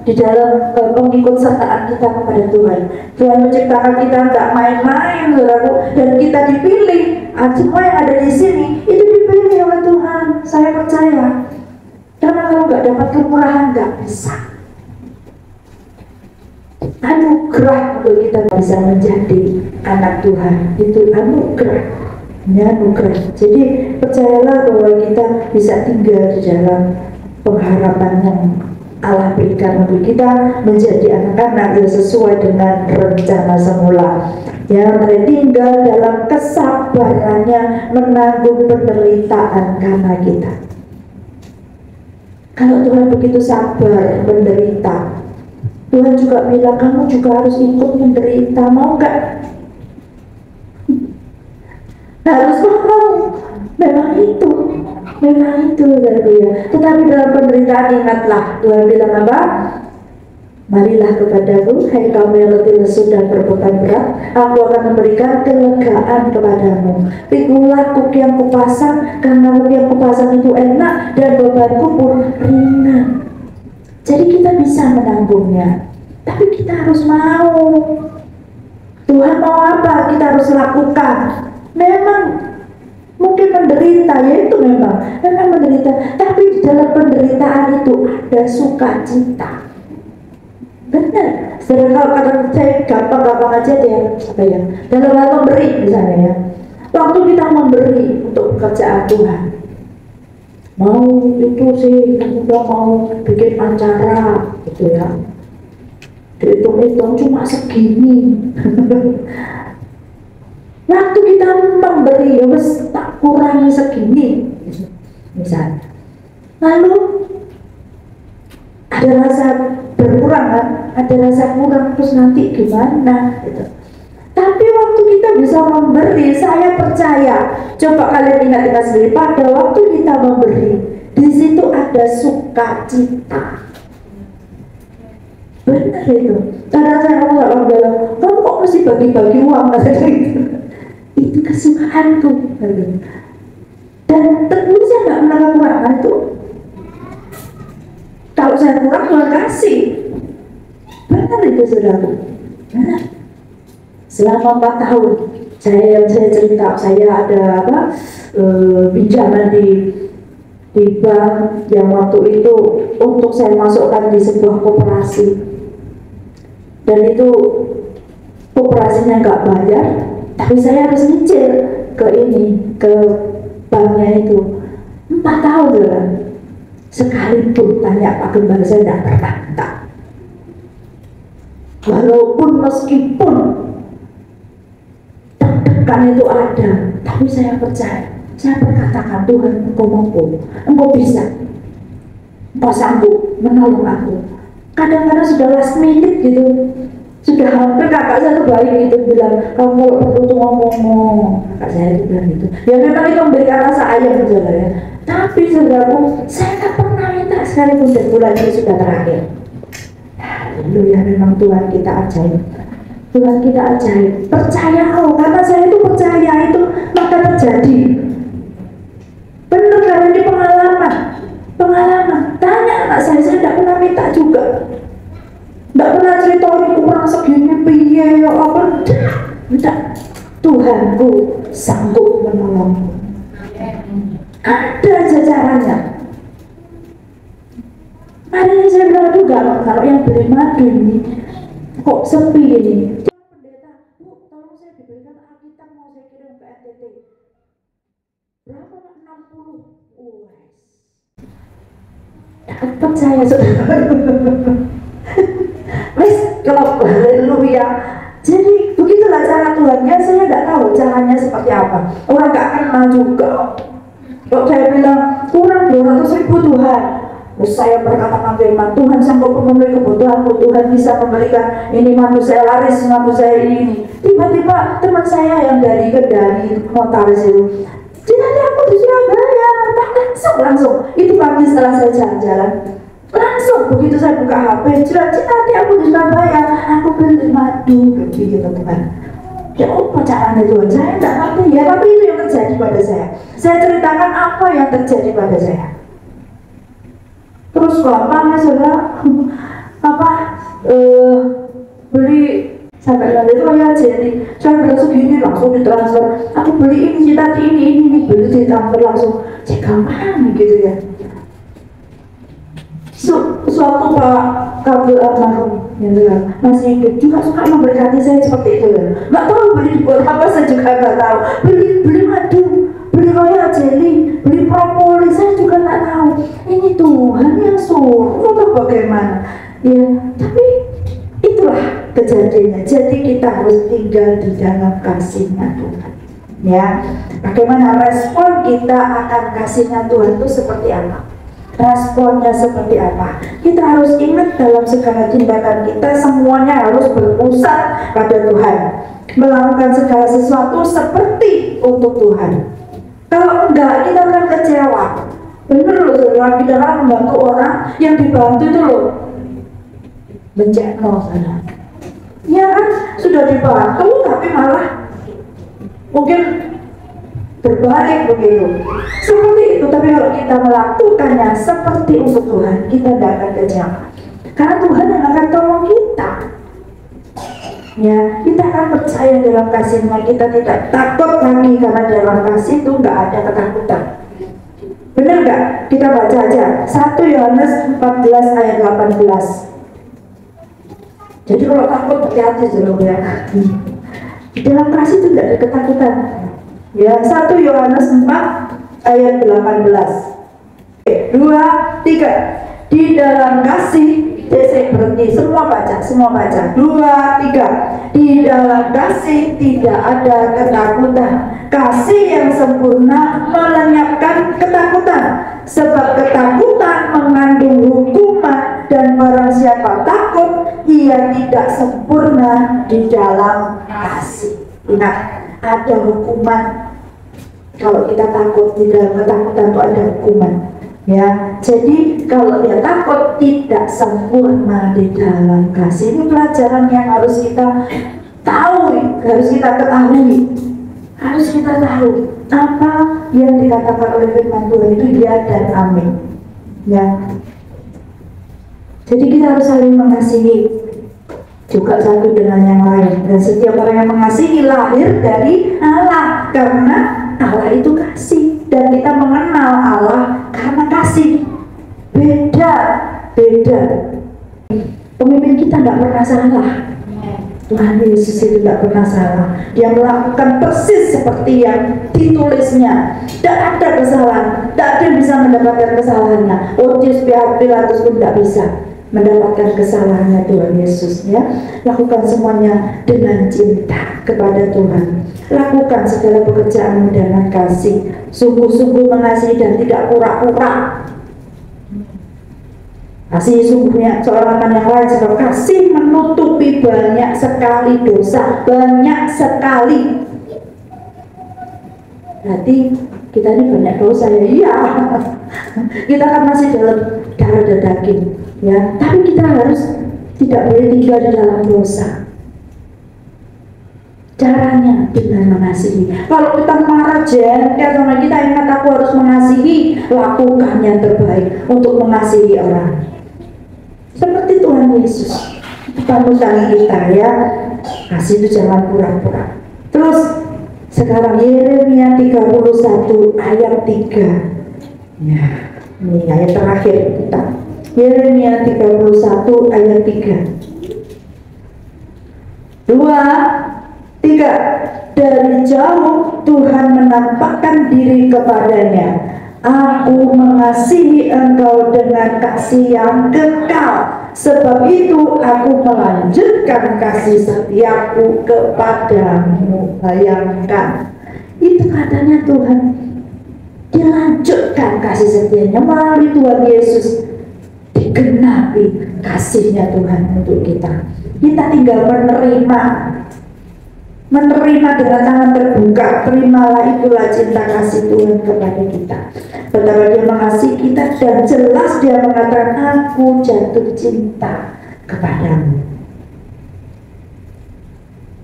di dalam pengikut sertaan kita kepada Tuhan. Tuhan menciptakan kita nggak main-main, saudaraku, dan kita dipilih. Semua yang ada di sini itu dipilih oleh Tuhan. Saya percaya. Karena kalau nggak dapat kemurahan nggak bisa. Anugerah untuk kita bisa menjadi anak Tuhan itu anugerah. Ya, anugerah. Jadi percayalah bahwa kita bisa tinggal di dalam pengharapan yang Allah berikan untuk kita menjadi anak-anak yang sesuai dengan rencana semula, yang tinggal dalam kesabarannya menanggung penderitaan karena kita. Kalau Tuhan begitu sabar menderita, Tuhan juga bilang kamu juga harus ikut menderita, mau nggak? Harus mau, memang itu ya. Tetapi dalam penderitaan ingatlah, Tuhan bilang apa? Marilah kepadaku, hai kamu yang letih lesu dan berbeban berat, aku akan memberikan kelegaan kepadamu. Pikulah kuk yang kupasang, karena kuk yang kupasang itu enak dan bebanku pun ringan. Jadi kita bisa menanggungnya, tapi kita harus mau. Tuhan mau apa, kita harus lakukan. Memang mungkin menderita, ya itu memang menderita, tapi di dalam penderitaan itu ada sukacita. Benar. Sedangkan kalau kata saya gampang-gampang aja dia apa ya, dalam hal memberi misalnya ya, waktu kita memberi untuk pekerjaan Tuhan, mau itu sih kita mau bikin acara gitu ya, dihitung-hitung cuma segini. Waktu kita memberi ya wes tak kurangi segini misalnya, lalu ada rasa berkurang kan, ada rasa kurang, terus nanti gimana gitu. Tapi waktu kita bisa memberi, saya percaya, coba kalian ingat-ingat sendiri, pada waktu kita memberi, di situ ada sukacita. Benar itu. Karena saya ngomong orang dalam, kamu kok mesti bagi-bagi uang gitu. Itu kesukaanku. Dan tentu saya nggak pernah kekurangan itu. Kalau saya kurang, Tuhan kasih. Benar itu saudara. Benar. Selama 4 tahun saya cerita, saya ada pinjaman di bank yang waktu itu untuk saya masukkan di sebuah koperasi, dan itu koperasinya nggak bayar, tapi saya harus nyicil ke banknya itu 4 tahun saudara. Sekalipun tanya Pak Gembala, saya tidak pernah minta. Walaupun meskipun deg-degan itu ada, tapi saya percaya, saya berkatakan, Tuhan Engkau mampu, Engkau bisa, Engkau sanggup menolong aku. Kadang-kadang sudah last minute gitu, sudah hampir kakak saya baik gitu bilang, kamu kalau perlu tuh ngomong, kakak saya itu bilang gitu. Ya memang itu memberikan rasa ayam saudara ya. Tapi saudaraku, saya tak pernah minta sekalipun, dan bulan ini sudah terakhir. Haleluya, memang Tuhan kita ajaib. Tuhan kita ajaib. Percaya karena saya itu percaya itu maka terjadi. Benar, karena ini pengalaman. Tanya anak saya tidak pernah minta juga. Tidak pernah cerita kurang segini piye ya apa. Tidak. Tuhanku sanggup menolongku. Ada aja caranya. Hari ini saya bilang juga, kalau yang beli madu ini kok sepi ini. Pendeta, Bu, tolong saya diberikan Alkitab, mau saya kirim ke NTT. Berapa Pak? 60. Dapat saya saudara. Wes, kalau haleluya. Jadi begitulah cara Tuhan. Ya saya tidak tahu caranya seperti apa. Orang gak kenal juga. Kalau saya bilang kurang 200.000 Tuhan, terus saya berkatakan firman, Tuhan sanggup memenuhi kebutuhanku, Tuhan bisa memberikan ini, mantu saya laris, mantu saya ini. Tiba-tiba teman saya yang dari notaris itu, nanti aku di Surabaya, langsung. Itu pagi setelah saya jalan-jalan, langsung begitu saya buka HP, nanti aku di Surabaya, aku beli madu, begitu teman. Ya apa caranya Tuhan? Saya tidak ngerti ya, tapi itu yang terjadi pada saya. Saya ceritakan apa yang terjadi pada saya. Terus bapaknya saudara beli sampai lalu itu ya, jadi saya bilang segini langsung ditransfer. Aku beli ini tadi ini beli ditransfer langsung. Saya gampang gitu ya. Suatu Pak Kabel almarhum yang bilang masih hidup juga suka memberkati saya seperti itu ya. Nggak tahu beli buat apa, saya juga nggak tahu. Beli madu, beli royal jelly, beli propolis, saya juga nggak tahu. Ini Tuhan yang suruh atau bagaimana? Ya, tapi itulah kejadiannya. Jadi kita harus tinggal di dalam kasihnya Tuhan. Ya, bagaimana respon kita akan kasihnya Tuhan itu seperti apa? Responnya seperti apa? Kita harus ingat dalam segala tindakan kita semuanya harus berpusat pada Tuhan, melakukan segala sesuatu seperti untuk Tuhan. Kalau enggak, kita akan kecewa. Benar loh saudara, kita akan membantu orang yang dibantu itu loh mencekno sana. Ya kan, sudah dibantu tapi malah mungkin berbalik begitu. Seperti itu, tapi kalau kita melakukannya seperti untuk Tuhan, kita tidak akan kecewa. Karena Tuhan yang akan tolong kita. Ya, kita akan percaya dalam kasih-Nya, kita tidak takut lagi karena dalam kasih itu nggak ada ketakutan. Benar nggak? Kita baca aja 1 Yohanes 14 ayat 18. Jadi kalau takut hati-hati dulu ya. Di dalam kasih itu tidak ada ketakutan. Ya, 1 Yohanes 4 ayat 18. 2, 3. Di dalam kasih, saya berhenti, semua baca. 2, 3. Di dalam kasih tidak ada ketakutan. Kasih yang sempurna melenyapkan ketakutan, sebab ketakutan mengandung hukuman, dan barang siapa takut, ia tidak sempurna di dalam kasih. Ingat, ada hukuman. Kalau kita takut, di dalam ketakutan itu ada hukuman. Ya, jadi kalau dia takut, tidak sempurna di dalam kasih. Ini pelajaran yang harus kita tahu, harus kita ketahui, harus kita tahu apa yang dikatakan oleh firman Tuhan itu ya dan amin. Ya, jadi kita harus saling mengasihi juga satu dengan yang lain, dan setiap orang yang mengasihi lahir dari Allah, karena Allah itu kasih, dan kita mengenal Allah karena kasih. Beda. Pemimpin kita tidak pernah salah. Tuhan Yesus itu tidak pernah salah. Dia melakukan persis seperti yang ditulisnya. Tidak ada kesalahan. Tidak ada yang bisa mendapatkan kesalahannya. Pontius Pilatus pun tidak bisa mendapatkan kesalahannya Tuhan Yesus. Ya, lakukan semuanya dengan cinta kepada Tuhan. Lakukan segala pekerjaanmu dengan kasih, sungguh-sungguh mengasihi dan tidak pura-pura. Kasih sungguhnya seorang akan yang lain, sebab kasih menutupi banyak sekali dosa, banyak sekali. Berarti kita ini banyak dosa ya, iya. Kita kan masih dalam darah dan daging, ya. Tapi kita harus tidak boleh tinggal di dalam dosa. Caranya dengan mengasihi. Kalau kita marah jengkel sama kita, ingat aku harus mengasihi, lakukan yang terbaik untuk mengasihi orang. Seperti Tuhan Yesus, panutan kita ya. Kasih itu jangan pura-pura. Terus sekarang Yeremia 31 ayat 3. Ya, ini ayat terakhir kita. Yeremia 31 ayat 3. 2, 3. Dari jauh Tuhan menampakkan diri kepadanya. Aku mengasihi engkau dengan kasih yang kekal. Sebab itu aku melanjutkan kasih setiaku kepadamu. Bayangkan, itu katanya Tuhan. Dilanjutkan kasih setianya melalui Tuhan Yesus. Digenapi kasihnya Tuhan untuk kita. Kita tinggal menerima dengan tangan terbuka. Terimalah, itulah cinta kasih Tuhan kepada kita. Betapa dia mengasihi kita, dan jelas dia mengatakan, aku jatuh cinta kepadamu.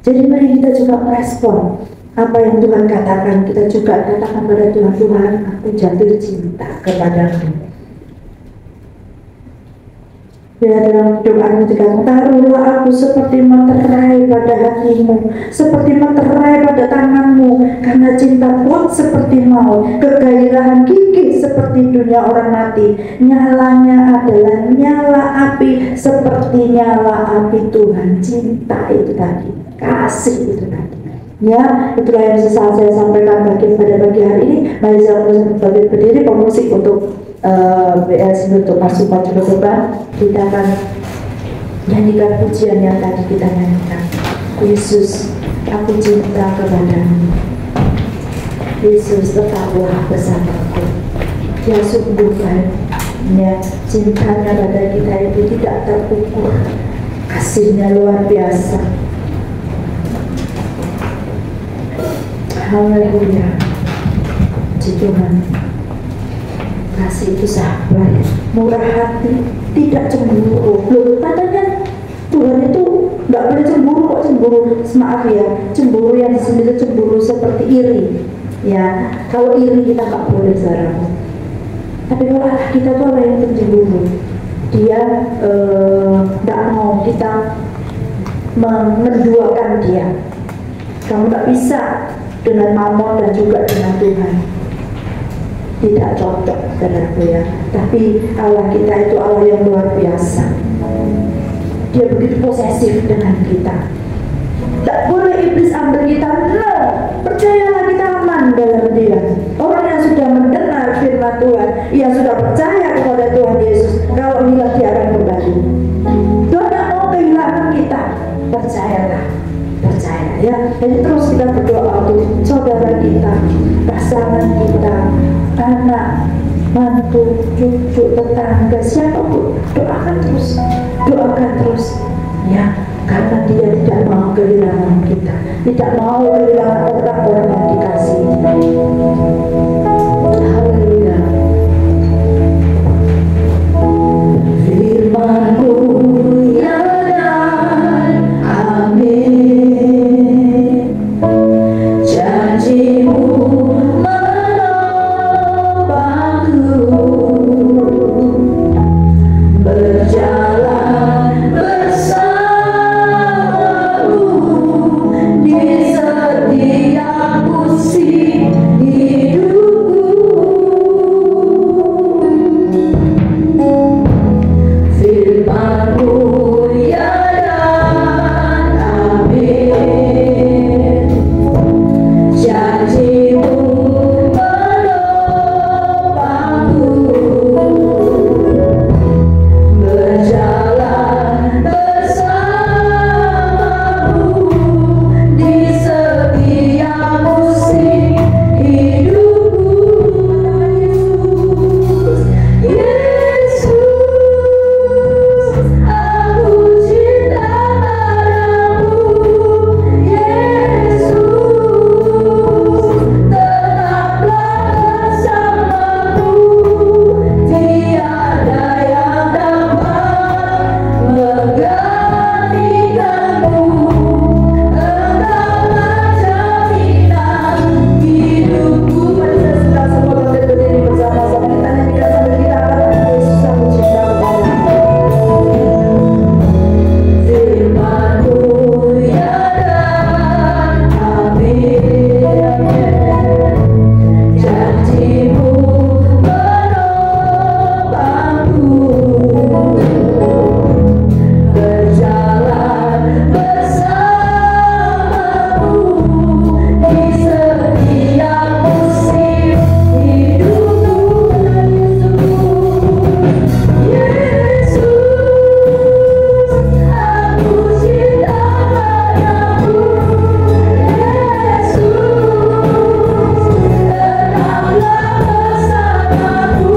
Jadi mari kita juga merespon apa yang Tuhan katakan. Kita juga katakan pada Tuhan, Tuhan, aku jatuh cinta kepadamu. Ya, dalam doa dikatakan, taruhlah aku seperti materai pada hatimu, seperti materai pada tanganmu, karena cinta kuat seperti maut, kegairahan gigih seperti dunia orang mati. Nyalanya adalah nyala api, seperti nyala api Tuhan. Cinta itu tadi, kasih itu tadi. Ya, itulah yang bisa saya sampaikan pada pagi hari ini. Mari saya berdiri, pemusik untuk BS untuk masuk pada depan. Kita akan nyanyikan pujian yang tadi kita nyanyikan. Yesus, aku cinta kepadamu. Yesus, tetaplah bersamaku. Dia sungguh baik. Ya, cintanya pada kita itu tidak terukur. Kasihnya luar biasa. Haleluya. Puji Tuhan. Kasih itu sabar, murah hati, tidak cemburu. Loh, katanya Tuhan itu nggak boleh cemburu. Kok cemburu? Maaf ya, cemburu yang di sini itu cemburu seperti iri. Ya, kalau iri kita nggak boleh, saudara. Tapi kalau kita tuh orang yang cemburu, Dia tidak mau kita menduakan dia. Kamu tak bisa dengan Mammon dan juga dengan Tuhan. Tidak cocok, saudaraku ya. Tapi Allah kita itu Allah yang luar biasa. Dia begitu posesif dengan kita. Tak boleh iblis ambil kita. No, percayalah kita aman dalam dia. Orang yang sudah mendengar firman Tuhan, ia sudah percaya kepada Tuhan Yesus. Kalau hilang dia akan kembali. Tuhan tak mau kehilangan kita. Percayalah, percaya ya. Jadi terus kita berdoa untuk saudara kita, pasangan kita, anak, mantu, cucu, tetangga, siapapun. Doakan terus ya, karena dia tidak mau kehilangan kita, tidak mau kehilangan orang-orang yang dikasihi. Haleluya. Firman-Mu ya dan amin, janji-Mu menopangku, berjalan bersamamu di setiap musim hidupku. Firman-Mu ya dan amin, janji-Mu menopangku, berjalan bersamamu di setiap musim hidupku. Yesus, aku cinta padamu. Yesus, tetaplah bersamamu, tiada yang dapat menggantikanmu. Engkaulah jaminan hidupku. Mari kita semua bangkit berdiri bersama-sama. Kita nyanyikan sambil kita katakan, Yesus aku cinta padamu. Firman-Mu ya dan amin, janji-Mu menopangku, berjalan bersamamu di setiap musim hidupku. Yesus, aku cinta padamu. Yesus, tetaplah bersamamu,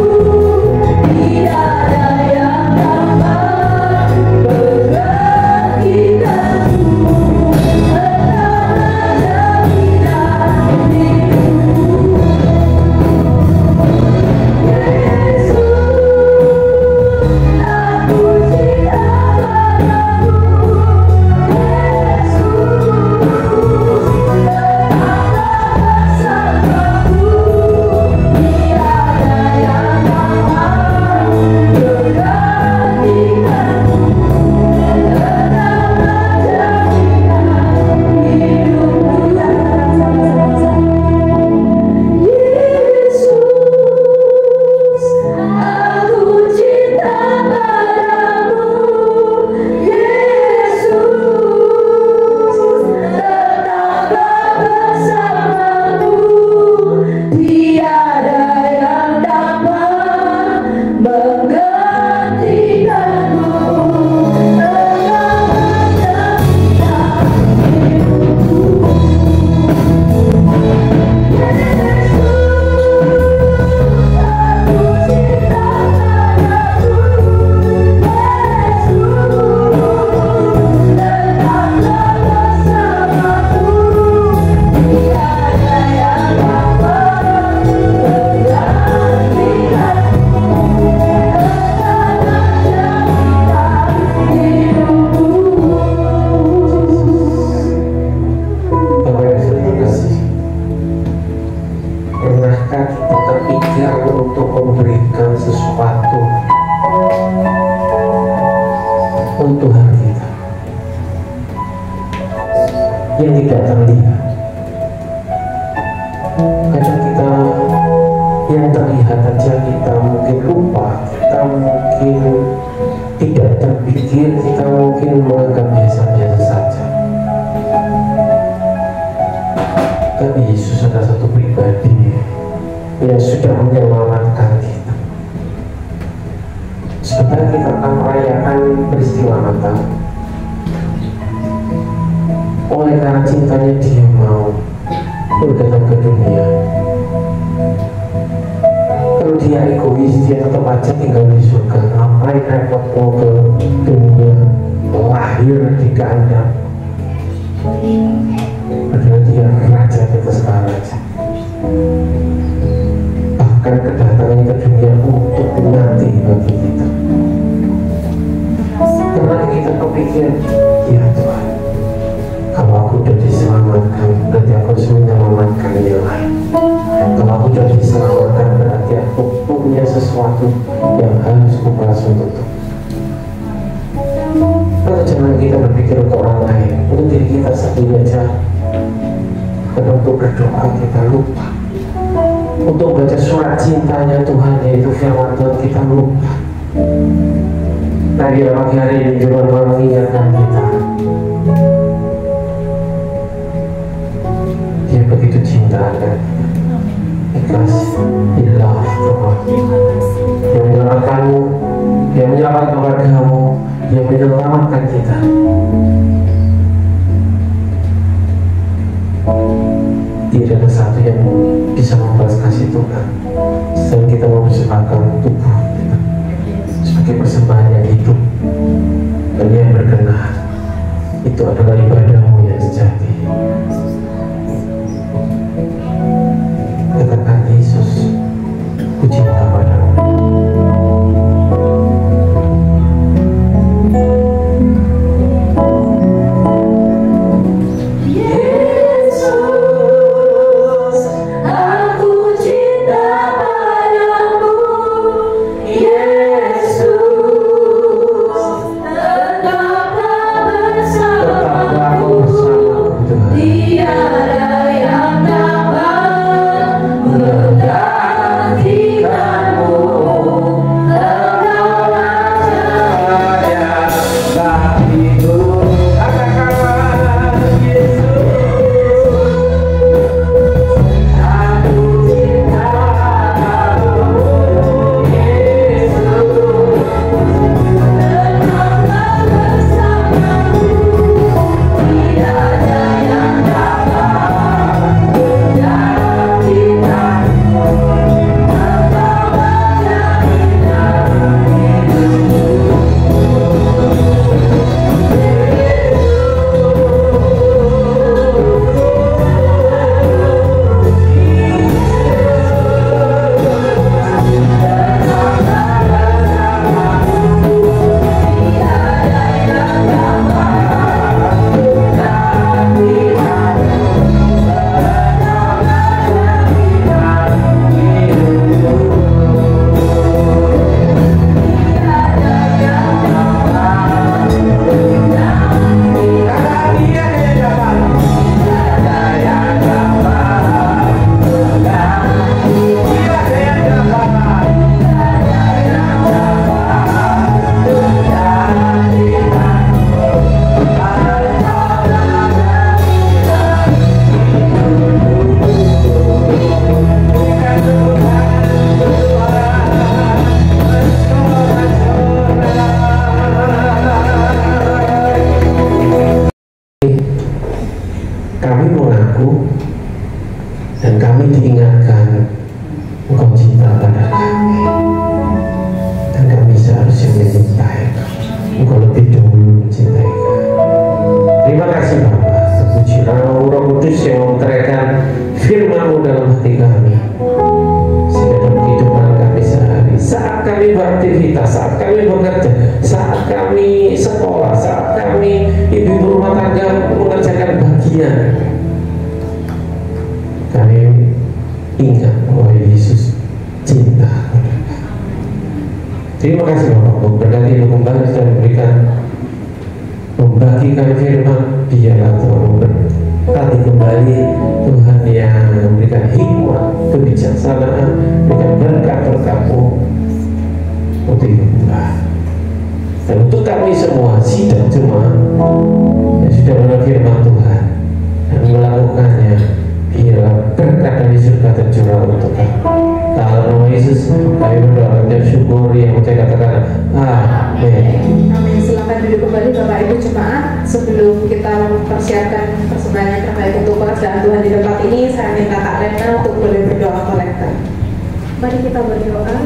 tiada yang dapat menggantikanmu. Engkaulah jaminan hidupku. Yesus, aku cinta padamu. Yesus, tetaplah bersamamu, tiada yang dapat menggantikanmu. Engkaulah jaminan hidupku. Yesus, aku cinta padamu. Yesus, tetaplah bersamamu, tiada yang dapat menggantikanmu. Engkaulah jaminan hidupku. Bapak Ibu terima kasih. Pernahkah kita terpikir untuk memberikan sesuatu yang terlihat aja kita mungkin lupa, kita mungkin tidak terpikir, kita mungkin menganggap biasa-biasa saja. Tapi Yesus adalah satu pribadi yang sudah menyelamatkan kita. Sebentar kita akan merayakan peristiwa Natal. Oleh karena cintanya Dia mau datang ke dunia. Kalau Dia egois, Dia tetap aja tinggal di surga. Ngapain repot mau ke dunia, lahir di kandang? Padahal Dia raja kita sekarang aja. Bahkan kedatangannya ke dunia untuk mati bagi kita. Karena kita kepikir, ya Tuhan, kalau aku sudah diselamatkan, berarti aku harus menyelamatkan yang lain. Kalau aku sudah diselamatkan, berarti aku punya sesuatu yang harus kubalas untuk itu. Kalau jangan kita berpikir untuk orang lain, untuk diri kita sendiri aja. Karena untuk berdoa kita lupa. Untuk baca surat cintanya Tuhan, yaitu firman Tuhan, kita lupa. Tadi pagi hari ini juga mengingatkan kita. Dia begitu cinta dan ikhlas, He love Tuhan. Dia menyelamatkanmu, Dia menyelamatkan keluargamu, Dia menyelamatkan kita. Tidak ada satu yang bisa membalas kasih Tuhan selain kita mempersembahkan tubuh kita sebagai persembahan yang hidup dan yang berkenan. Itu adalah ibadahmu yang sejati. Katakan, Yesus, ku cinta padamu. Dan kami diingatkan, Engkau cinta pada kami, dan kami seharusnya mencintai Engkau lebih dahulu mencintai kami. Terima kasih Bapa, terpujilah Roh Kudus yang mencurahkan firman-Mu dalam hati kami, sehingga dalam kehidupan kami sehari, saat kami beraktivitas, saat kami bekerja, saat kami sekolah, saat kami ibu rumah tangga mengerjakan bagian, kami ingat bahwa Yesus cinta kepada kami. Terima kasih Bapak, berkati kembali sudah memberikan, membagikan firman. Biarlah Tuhan Kali kembali Tuhan yang memberikan hikmah, kebijaksanaan, memberikan berkat-berkat-Mu untuk hidup Tuhan. Dan untuk kami semua, sidang jemaat yang sudah mendengar firman Tuhan dan melakukannya, biarlah berkat dari surga tercurah untuk kami. Dalam nama Yesus kami berdoa dan syukur yang saya katakan amin. Amin. Silakan duduk kembali Bapak Ibu jemaat. Sebelum kita mempersiapkan persembahan yang terkait untuk pekerjaan Tuhan di tempat ini, saya minta Kak Lena untuk boleh berdoa kolektor. Mari kita berdoa.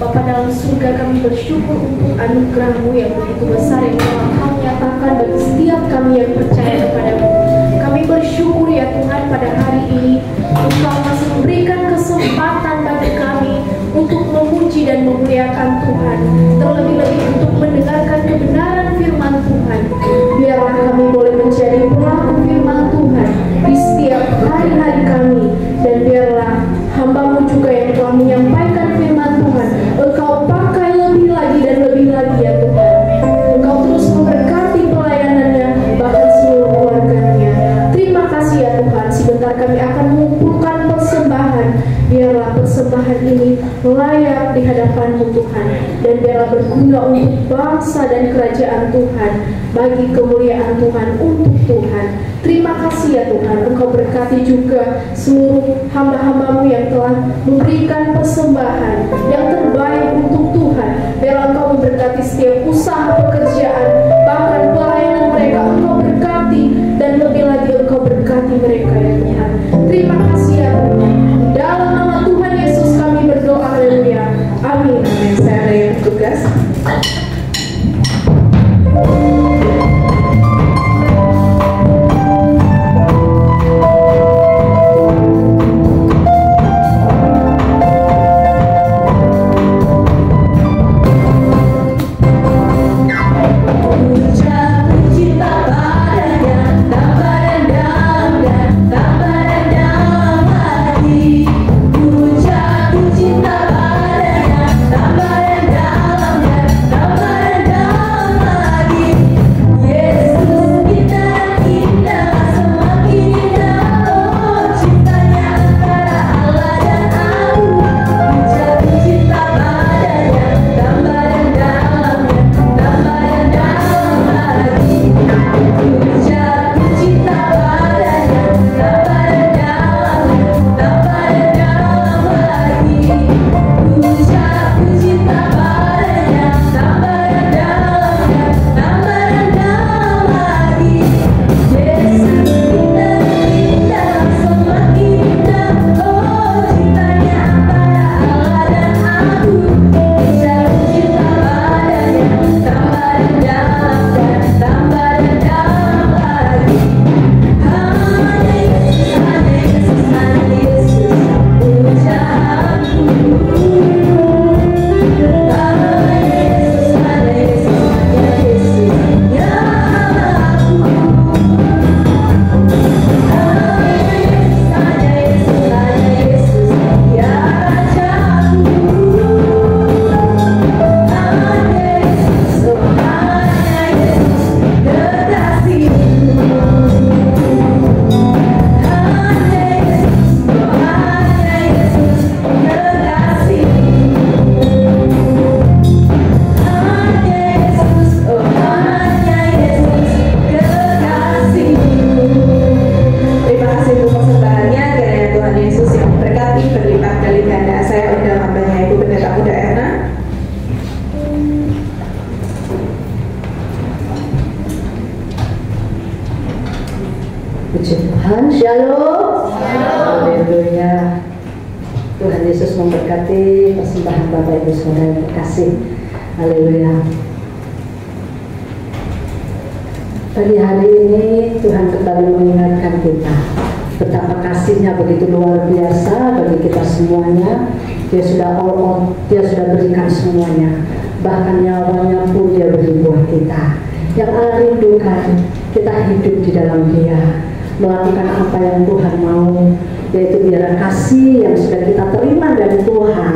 Bapa dalam surga, kami bersyukur untuk anugerah-Mu yang begitu besar yang telah Kau nyatakan bagi setiap kami yang percaya kepada-Mu. Kami bersyukur ya Tuhan, pada hari ini Engkau masih memberikan kesempatan bagi kami untuk memuji dan memuliakan Tuhan, terlebih-lebih untuk mendengarkan kebenaran firman Tuhan. Biarlah kami boleh menjadi pelaku firman Tuhan di setiap hari-hari kami, dan biarlah hamba-Mu juga yang telah menyampaikan firman Tuhan Engkau pakai lebih lagi dan lebih lagi ya Tuhan. Engkau terus memberkati pelayanannya, bahkan seluruh keluarganya. Terima kasih ya Tuhan. Sebentar kami akan mengumpulkan persembahan. Biarlah persembahan ini layak di hadapan-Mu Tuhan, dan biarlah berguna untuk bangsa dan kerajaan Tuhan, bagi kemuliaan Tuhan, untuk Tuhan. Terima kasih ya Tuhan. Engkau berkati juga seluruh hamba-hamba-Mu yang telah memberikan persembahan yang terbaik untuk Tuhan. Biarlah Engkau memberkati setiap usaha pekerjaan, bahkan pelayanan mereka. Engkau berkati, dan lebih lagi Engkau berkati mereka ya Tuhan. Terima kasih ya Tuhan. Dalam nama Tuhan Yesus kami berdoa, haleluya. Amin. Amin. Saya ada yang bertugas. Puji Tuhan, shalom. Haleluya. Tuhan Yesus memberkati persembahan Bapak Ibu Saudara yang terkasih. Haleluya. Pagi hari ini Tuhan kembali mengingatkan kita betapa kasih-Nya begitu luar biasa bagi kita semuanya. Dia sudah Dia sudah berikan semuanya, bahkan nyawanya pun Dia beri buat kita. Yang Allah rindukan, kita hidup di dalam Dia, melakukan apa yang Tuhan mau, yaitu biar kasih yang sudah kita terima dari Tuhan,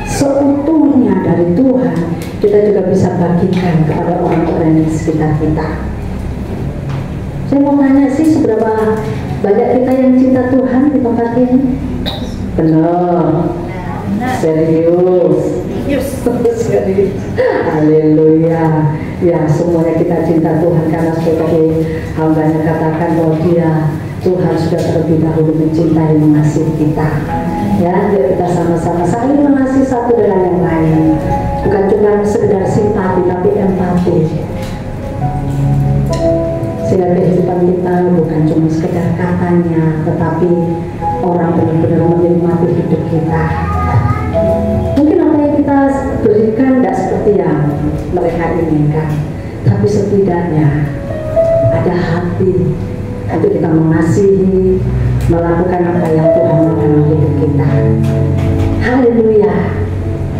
seutuhnya dari Tuhan, kita juga bisa bagikan kepada orang-orang di sekitar kita. Saya mau tanya sih, seberapa banyak kita yang cinta Tuhan di tempat ini? Benar. Serius. Serius. Haleluya. Ya, semuanya kita cinta Tuhan karena seperti hambanya katakan bahwa Tuhan sudah terlebih dahulu mencintai, mengasihi kita. Ya, biar kita sama-sama saling mengasihi satu dengan yang lain. Bukan cuma sekedar simpati, tapi empati. Sehingga kehidupan kita bukan cuma sekedar katanya, tetapi orang benar-benar menikmati hidup kita. Mungkin apa yang kita berikan tidak seperti yang mereka inginkan, tapi setidaknya ada hati untuk kita mengasihi, melakukan apa yang Tuhan mau dalam hidup kita. Haleluya.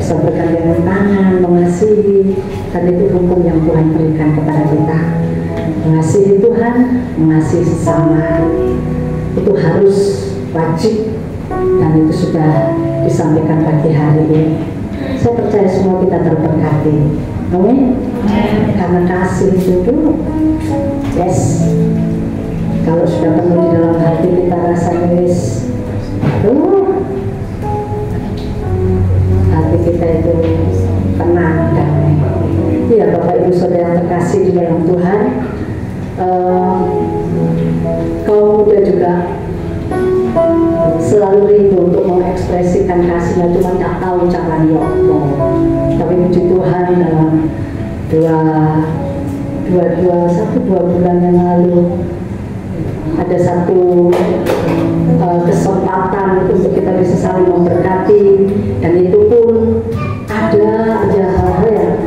Bisa bergandengan tangan, mengasihi, dan itu hukum yang Tuhan berikan kepada kita. Mengasihi Tuhan, mengasihi sesama, itu harus wajib, dan itu sudah disampaikan pagi hari ini. Saya percaya semua kita terberkati. Amin. Karena kasih itu dulu. Yes. Kalau sudah penuh di dalam hati kita rasanya hati kita itu tenang, damai. Iya, Bapak Ibu Saudara yang terkasih di dalam Tuhan, kaum muda juga selalu rindu untuk mengekspresikan kasihnya, cuma tak tahu caranya. Tapi puji Tuhan, dalam dua bulan yang lalu ada satu kesempatan untuk kita bisa saling memberkati, dan itu pun ada hal-hal yang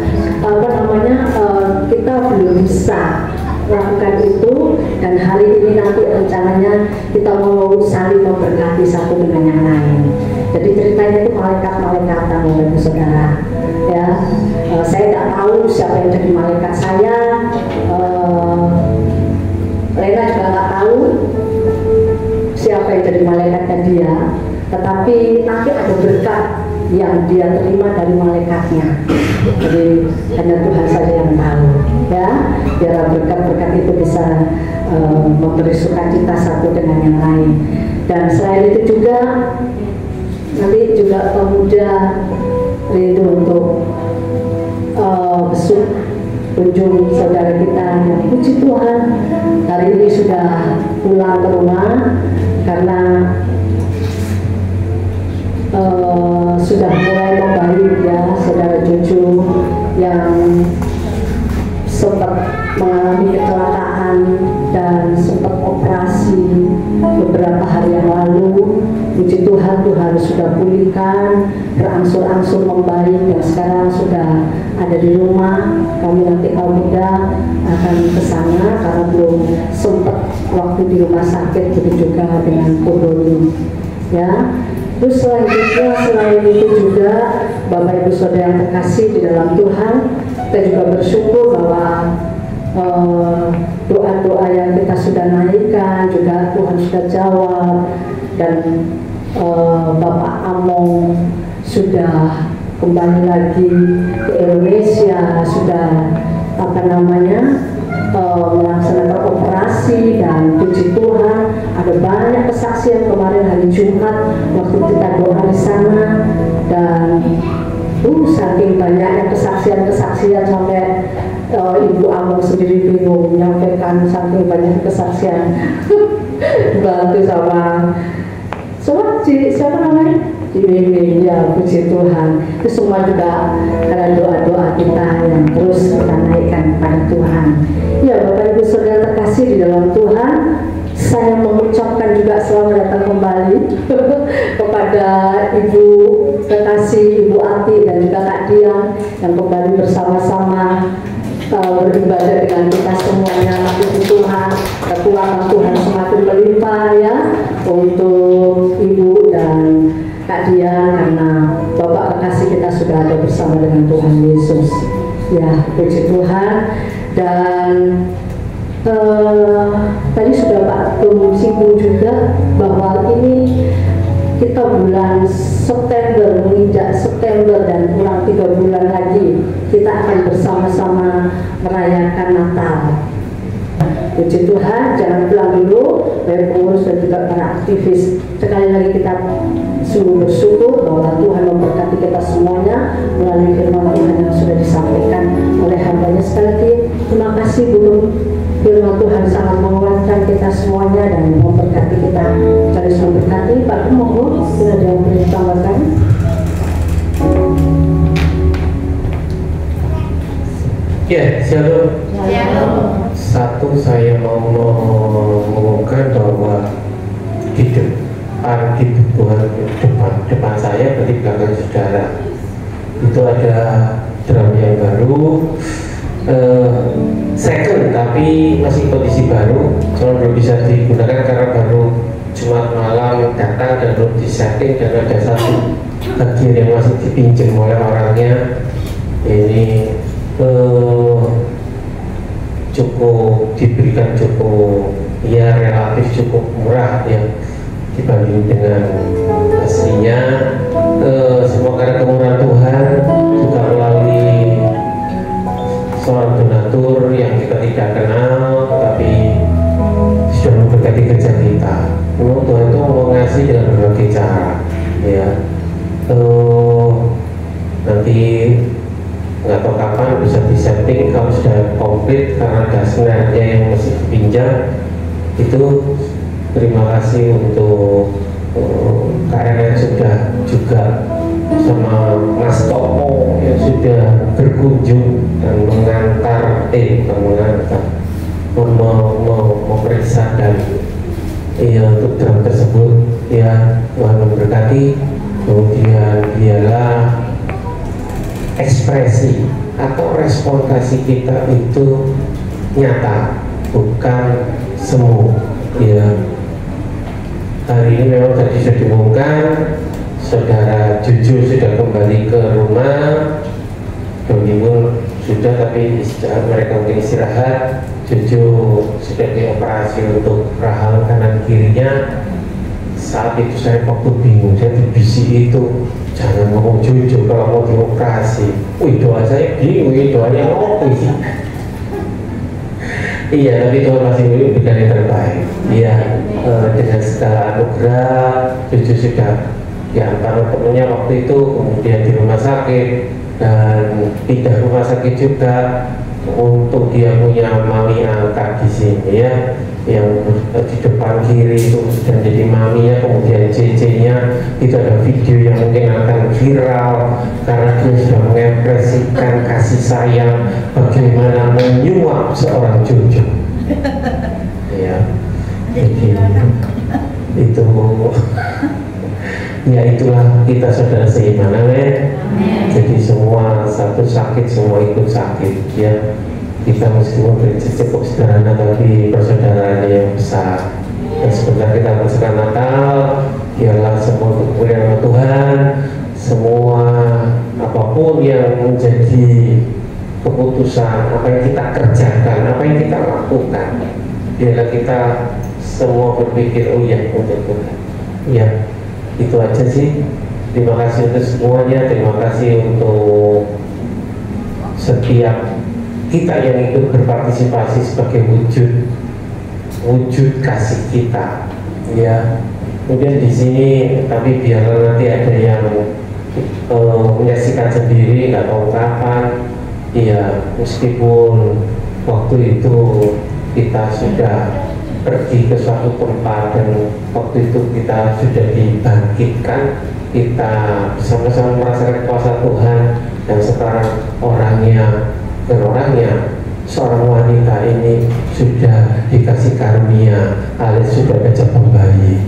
kita belum bisa lakukan itu, dan hari ini nanti rencananya kita mau saling memberkati satu dengan yang lain. Jadi ceritanya itu malaikat-malaikatan, Bapak Ibu Saudara. Ya, saya tidak tahu siapa yang jadi malaikat saya. Lena juga nggak tahu siapa yang jadi malaikatnya dia, tetapi nanti ada berkat yang dia terima dari malaikatnya. Jadi hanya Tuhan saja yang tahu, ya. Biar berkat-berkat itu bisa memberi sukacita satu dengan yang lain. Dan selain itu juga nanti juga pemuda rindu untuk besok kunjung saudara kita yang puji Tuhan hari ini sudah pulang ke rumah karena sudah mulai membaik, ya, saudara Cucu yang sempat mengalami kecelakaan dan sempat operasi beberapa hari yang lalu. Puji Tuhan, Tuhan sudah pulihkan, berangsur-angsur membaik, dan sekarang sudah ada di rumah. Kami nanti kaum muda akan ke sana karena belum sempat waktu di rumah sakit, begitu juga dengan Kodoni, ya. Terus selanjutnya, selain itu juga Bapak Ibu Saudara yang terkasih di dalam Tuhan, kita juga bersyukur bahwa doa-doa yang kita sudah naikkan juga Tuhan sudah jawab, dan Bapak Among sudah kembali lagi ke Indonesia, sudah melaksanakan operasi, dan puji Tuhan ada banyak kesaksian kemarin hari Jumat waktu kita doa di sana, dan saking banyaknya kesaksian sampai Ibu Among sendiri bingung menyampaikan saking banyak kesaksian. Bantu sama siapa namanya? Ini, ya, puji Tuhan. Itu semua juga karena doa-doa kita yang terus kita naikkan kepada Tuhan. Ya, Bapak Ibu Saudara terkasih di dalam Tuhan, saya mengucapkan juga selamat datang kembali kepada Ibu terkasih Ibu Ati dan juga Kak Dian yang kembali bersama-sama beribadah dengan kita semuanya. Puji Tuhan, kekuatan Tuhan semakin melimpah, ya, untuk Ibu dan Kak Dian, karena Bapak kekasih kita sudah ada bersama dengan Tuhan Yesus. Ya, puji Tuhan. Dan tadi sudah Pak Tum singgung juga bahwa ini kita bulan September, menginjak September, dan kurang 3 bulan lagi kita akan bersama-sama merayakan Natal. Puji Tuhan, jangan pulang dulu, baik pengurus dan juga para aktivis. Sekali lagi kita sungguh bersyukur bahwa Tuhan memberkati kita semuanya melalui firman Tuhan yang sudah disampaikan oleh hambanya. Sekali lagi terima kasih Bu. Firman Tuhan sangat menguatkan kita semuanya dan memberkati kita. Terus memberkati Pak Monggo, sudah ada yang boleh tambahkan? Ya, shalom. Satu, saya mau mengumumkan bahwa di depan saya, berarti belakang saudara, itu ada drum yang baru, second tapi masih kondisi baru, cuma belum bisa digunakan karena baru Jumat malam datang dan belum disetting, dan ada satu bagian yang masih dipinjam oleh orangnya. Ini diberikan cukup ya relatif cukup murah ya dibanding dengan aslinya. Semua karena kemurahan Tuhan, juga melalui seorang donatur yang kita tidak kenal tapi sudah memberkati kerja kita. Memang Tuhan itu mau ngasih dengan berbagai cara ya. Nanti nggak tahu kapan bisa disetting kalau sudah komplit, karena ada snare-nya yang masih dipinjam. Itu terima kasih untuk KRN sudah juga sama Mas Topo yang sudah berkunjung dan memeriksa dan untuk drum tersebut ya. Tuhan memberkati. Kemudian dialah ekspresi atau respon kasih kita itu nyata, bukan semu ya. Hari ini memang tadi sudah diumumkan, saudara Juju sudah kembali ke rumah, Donimun sudah, tapi mereka mungkin istirahat. Juju sudah dioperasi untuk rahang kanan kirinya. Saat itu saya waktu bingung, saya dibisi itu jangan ngomong jujur kalau mau dioperasi. Wih, doa saya bingung, doanya apa sih? Iya, tapi Tuhan masih memberikan yang terbaik. Iya, dengan segala anugerah, Cucu sudah diantar temannya waktu itu, kemudian di rumah sakit dan pindah rumah sakit juga. Untuk dia punya mami angkat di sini ya, yang di depan kiri itu sudah jadi maminya, kemudian CC-nya itu ada video yang mungkin akan viral karena dia sudah mengekspresikan kasih sayang bagaimana menyuap seorang cucu ya. Jadi itu ya, itulah kita saudara seiman, amin. Jadi semua satu sakit, semua ikut sakit ya. Kita meskipun cukup sederhana tapi persaudaraannya yang besar. Dan sebentar kita merasakan Natal, biarlah semua kemuliaan Tuhan, semua apapun yang menjadi keputusan, apa yang kita kerjakan, apa yang kita lakukan, biarlah kita semua berpikir, oh ya untuk Tuhan ya. Itu aja sih. Terima kasih untuk semuanya. Terima kasih untuk setiap kita yang ikut berpartisipasi sebagai wujud kasih kita ya. Kemudian di sini tapi biarlah nanti ada yang menyaksikan sendiri, nggak tahu kapan ya. Meskipun waktu itu kita sudah pergi ke suatu tempat dan waktu itu kita sudah dibangkitkan, kita bersama-sama merasakan kuasa Tuhan, dan sekarang orangnya seorang wanita ini sudah dikasih karunia alias sudah ada pembayi.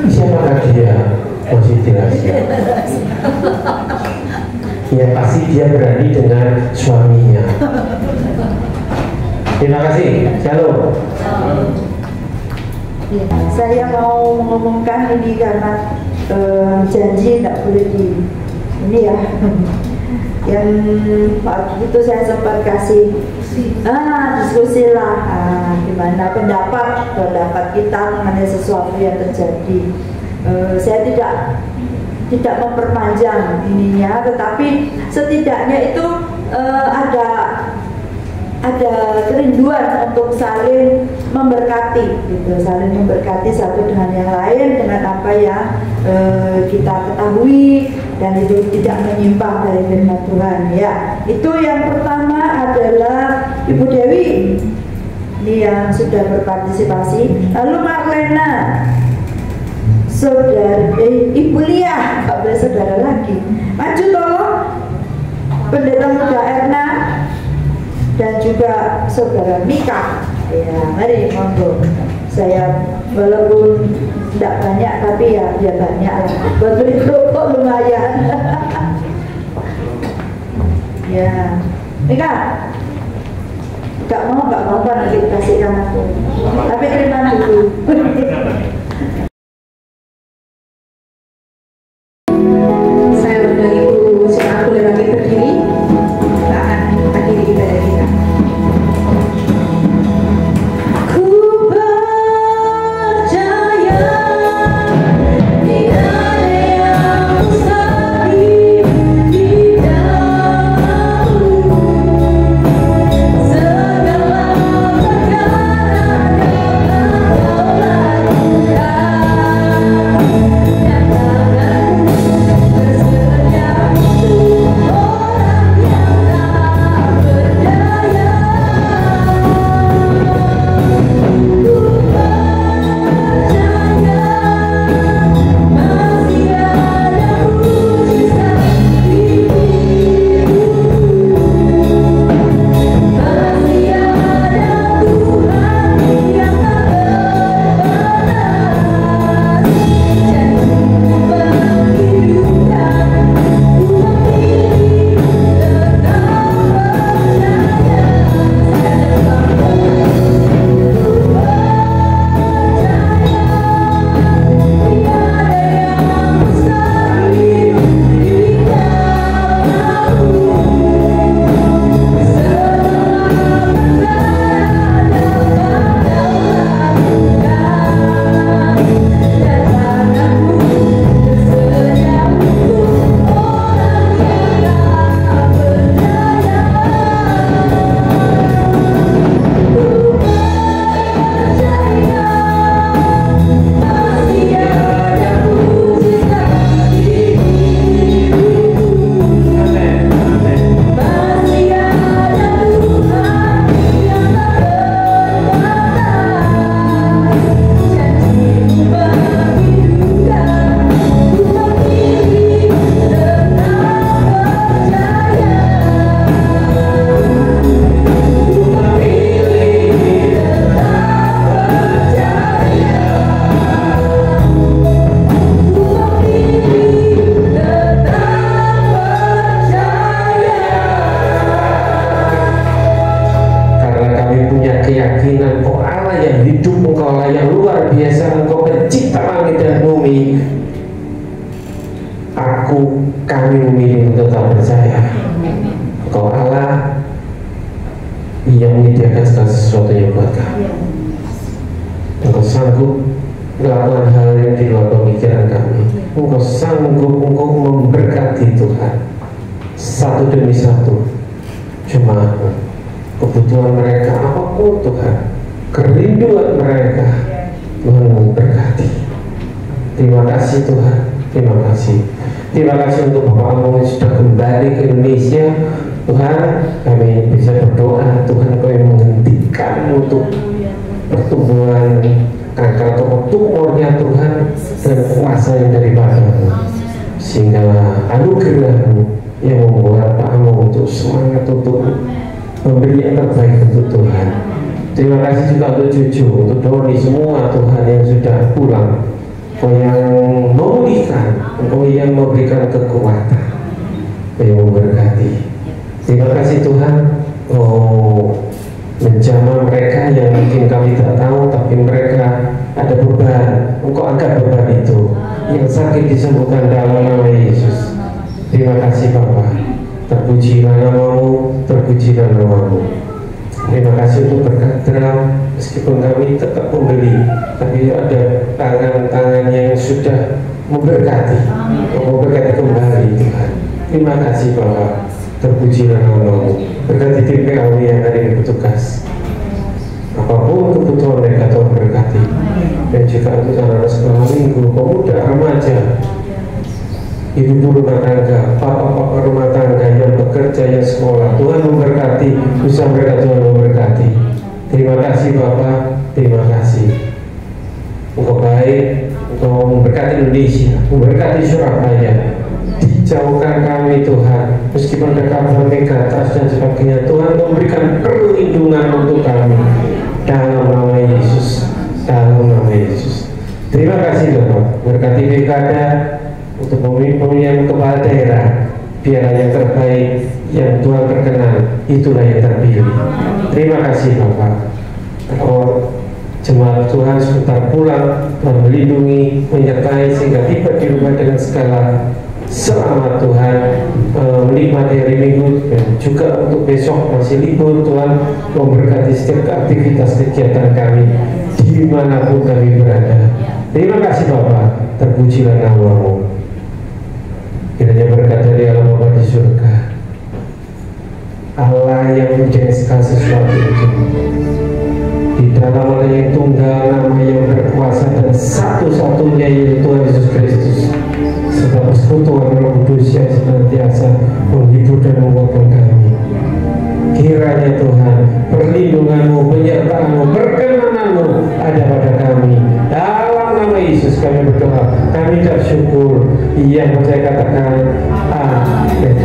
Siapakah dia? Masih dirahasiakan. Ya pasti dia berani dengan suaminya. Terima kasih. Shalom. Saya mau mengumumkan ini karena janji tidak boleh di ini ya. Yang waktu itu saya sempat kasih diskusi lah, gimana pendapat kita mengenai sesuatu yang terjadi. Saya tidak memperpanjang ininya, tetapi setidaknya itu ada ada kerinduan untuk saling memberkati, gitu, saling memberkati satu dengan yang lain dengan apa yang kita ketahui dan itu tidak menyimpang dari firman Tuhan. Ya, itu yang pertama adalah Ibu Dewi, ini yang sudah berpartisipasi. Lalu Marlena, Ibu Lia, nggak boleh saudara lagi. Maju tolong, Pendeta Muda Erna dan juga Saudara Mika. Ya, mari monggo. Saya walaupun tidak banyak tapi ya banyak lah. Buat beli rokok lumayan. Ya, Mika. Gak mau nggak apa-apa nanti kasihkan aku. Tapi terima dulu. Saya undang Ibu Sona boleh lagi berdiri. Kita akan akhiri ibadah kita. Ku percaya tidak ada yang mustahil di dalam-Mu. Segala perkara dapat Kau lakukan. keyakinan Engkau Allah yang hidup, Engkau Allah yang luar biasa, Engkau pencipta langit dan bumi. Kami memilih untuk tetap percaya Engkau Allah yang menyediakan segala sesuatunya buat kami. Engkau sanggup melakukan hal yang di luar pemikiran kami. Engkau sanggup untuk memberkati Tuhan satu demi satu. Cuma kebutuhan mereka apapun Tuhan, kerinduan mereka, Tuhan memberkati. Terima kasih Tuhan, terima kasih. Terima kasih untuk Bapak Among yang sudah kembali ke Indonesia. Tuhan, kami bisa berdoa, Tuhan Kau yang menghentikan untuk pertumbuhan kanker atau tumornya Tuhan, dan kuasa yang daripada-Mu, sehingga anugerah-Mu yang membuat Pak Among untuk semangat untuk memberi yang terbaik untuk Tuhan. Terima kasih juga untuk cucu, untuk Doni semua Tuhan yang sudah pulang, Kau yang memulihkan, Kau yang memberikan kekuatan, Kau yang memberkati. Terima kasih Tuhan, Kau menjamah mereka yang mungkin kami tak tahu, tapi mereka ada beban, Engkau angkat beban itu. Yang sakit disembuhkan dalam nama Yesus. Terima kasih Bapa, terpujilah nama-Mu, terpujilah nama-Mu. Terima kasih untuk berkat terang, meskipun kami tetap membeli, tapi ada tangan-tangan yang sudah memberkati, memberkati kembali Tuhan. Terima kasih Bapa, terpujilah nama-Mu. berkati tim PAW yang hari ini bertugas. Apapun kebutuhan mereka Tuhan berkati. Dan juga untuk anak-anak sekolah minggu, pemuda, remaja, ibu rumah tangga, bapak-bapak rumah tangga yang bekerja, yang sekolah, Tuhan memberkati, usaha mereka Tuhan memberkati. Terima kasih Bapak, terima kasih. Engkau baik, Engkau memberkati Indonesia, memberkati Surabaya. Dijauhkan kami Tuhan, meskipun ada kabar negatif dan sebagainya, Tuhan memberikan perlindungan untuk kami. Dalam nama Yesus, dalam nama Yesus. Terima kasih Bapak, berkati Pilkada untuk pemilihan kepala daerah, biarlah yang terbaik yang Tuhan berkenan, itulah yang terpilih. Terima kasih Bapak. Kalau jemaat Tuhan sebentar pulang, Tuhan melindungi, menyertai sehingga tiba di rumah dengan segala selamat Tuhan, menikmati hari Minggu dan juga untuk besok masih libur. Tuhan memberkati setiap aktivitas kegiatan kami dimanapun kami berada. Terima kasih Bapak, terpujilah nama-Mu. Kiranya berkat dari Allah Bapa di surga, Allah yang menjadi segala sesuatu itu, di dalam Allah yang tunggal, nama yang berkuasa dan satu-satunya yaitu Tuhan Yesus Kristus, serta persekutuan Roh Kudus yang senantiasa menghibur dan menguatkan kami. Kiranya Tuhan, perlindungan-Mu, penyertaan-Mu, perkenangan-Mu ada pada kami. Dalam nama Yesus kami berdoa, kami bersyukur. Yang percaya katakan amin.